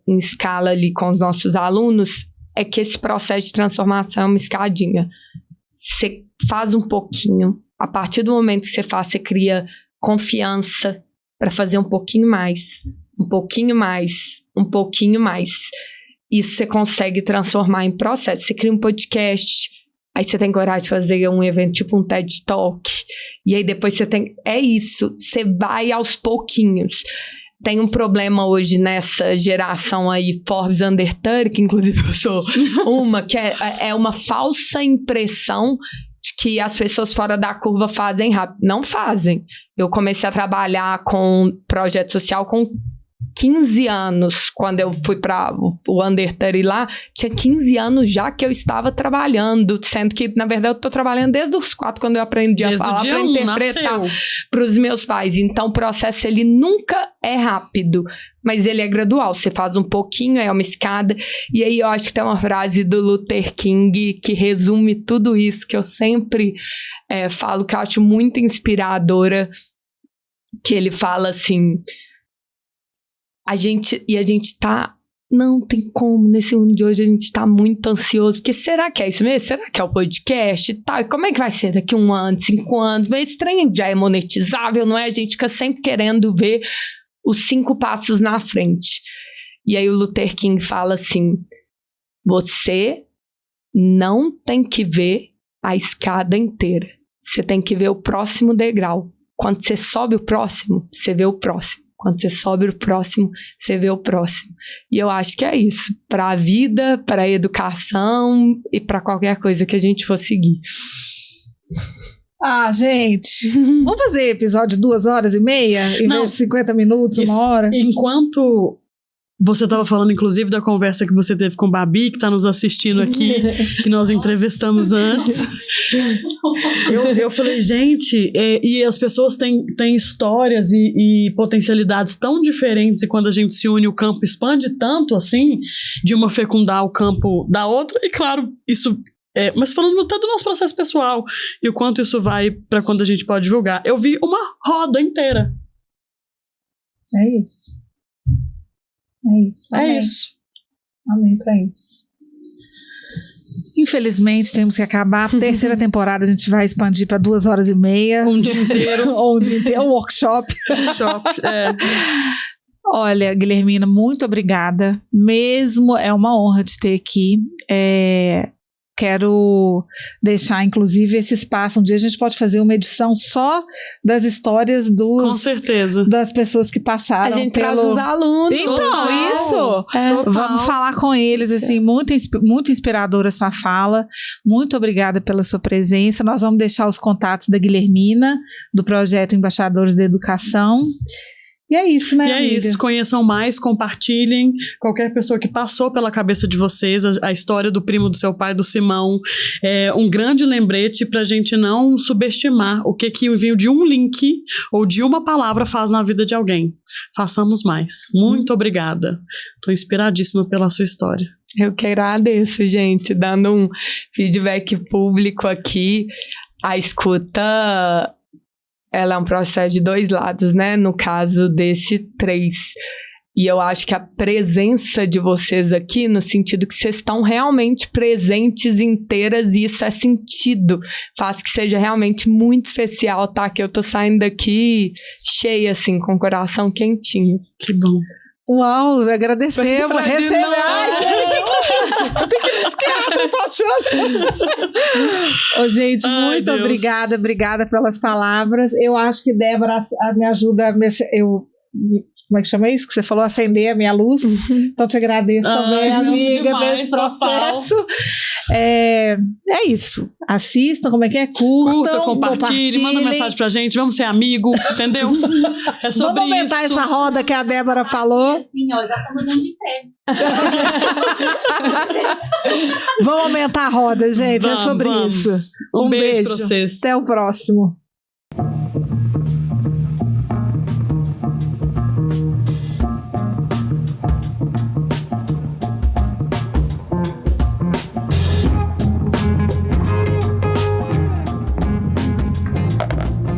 em escala ali com os nossos alunos é que esse processo de transformação é uma escadinha. Você faz um pouquinho, a partir do momento que você faz, você cria confiança para fazer um pouquinho mais, um pouquinho mais, um pouquinho mais. Isso você consegue transformar em processo. Você cria um podcast, aí você tem coragem de fazer um evento tipo um TED Talk, e aí depois você tem... É isso, você vai aos pouquinhos. Tem um problema hoje nessa geração aí, Forbes Under 30, que inclusive eu sou uma, que é uma falsa impressão de que as pessoas fora da curva fazem rápido. Não fazem. Eu comecei a trabalhar com projeto social com 15 anos, quando eu fui para o Under 30 lá, tinha 15 anos já que eu estava trabalhando, sendo que, na verdade, eu estou trabalhando desde os 4, quando eu aprendi a falar, para interpretar para os meus pais. Então, o processo, ele nunca é rápido, mas ele é gradual. Você faz um pouquinho, é uma escada. E aí, eu acho que tem uma frase do Luther King que resume tudo isso, que eu sempre falo, que eu acho muito inspiradora, que ele fala assim... A gente tá... Não tem como, nesse mundo de hoje a gente tá muito ansioso, porque será que é isso mesmo? Será que é o podcast e tal? E como é que vai ser daqui 1 ano, 5 anos? Mas esse trem já é monetizável, não é? A gente fica sempre querendo ver os 5 passos na frente. E aí o Luther King fala assim, você não tem que ver a escada inteira. Você tem que ver o próximo degrau. Quando você sobe o próximo, você vê o próximo. Quando você sobe o próximo, você vê o próximo. E eu acho que é isso. Para a vida, para a educação e para qualquer coisa que a gente for seguir. Ah, gente. Vamos fazer episódio 2h30? Em vez de 50 minutos, 1 hora? Enquanto... Você estava falando, inclusive, da conversa que você teve com Babi, que está nos assistindo aqui, que nós entrevistamos antes. Eu falei, gente, e as pessoas têm histórias e potencialidades tão diferentes, e quando a gente se une, o campo expande tanto, assim, de uma fecundar o campo da outra, e claro, isso... mas falando até do nosso processo pessoal, e o quanto isso vai para quando a gente pode divulgar. Eu vi uma roda inteira. É isso. É isso. Amém. É isso. Amém pra isso. Infelizmente, temos que acabar. A 3ª temporada a gente vai expandir para 2h30. Um dia inteiro. Ou um dia inteiro. Um workshop. Olha, Guilhermina, muito obrigada. Mesmo é uma honra te ter aqui. Quero deixar, inclusive, esse espaço. Um dia a gente pode fazer uma edição só das histórias Com certeza. das pessoas que passaram. A gente traz os alunos. Então, total. Isso. Vamos falar com eles, assim, muito inspiradora a sua fala. Muito obrigada pela sua presença. Nós vamos deixar os contatos da Guilhermina, do projeto Embaixadores da Educação. E é isso, né, amiga? Isso, conheçam mais, compartilhem. Qualquer pessoa que passou pela cabeça de vocês, a história do primo do seu pai, do Simão, é um grande lembrete pra gente não subestimar o que o envio de um link ou de uma palavra faz na vida de alguém. Façamos mais. Muito obrigada. Tô inspiradíssima pela sua história. Eu que agradeço, gente, dando um feedback público aqui. A escuta... Ela é um processo de 2 lados, né? No caso desse 3. E eu acho que a presença de vocês aqui, no sentido que vocês estão realmente presentes, inteiras, e isso é sentido. Faz que seja realmente muito especial, tá? Que eu tô saindo daqui cheia, assim, com o coração quentinho. Que bom. Uau, agradecemos. Recebe. Ai, eu tenho que buscar, eu tô achando. Gente, muito obrigada pelas palavras. Eu acho que Débora me ajuda. como é que chama isso? Que você falou, acender a minha luz. Então te agradeço também, amiga, demais, nesse processo. É isso. Assistam, como é que é? Curta, compartilhe, manda mensagem pra gente, vamos ser amigo, entendeu? É sobre vamos aumentar isso. essa roda que a Débora falou. Assim, ó, já estamos dando de pé. Vamos aumentar a roda, gente. É sobre Vamos. isso. Um beijo pra vocês. Até o próximo.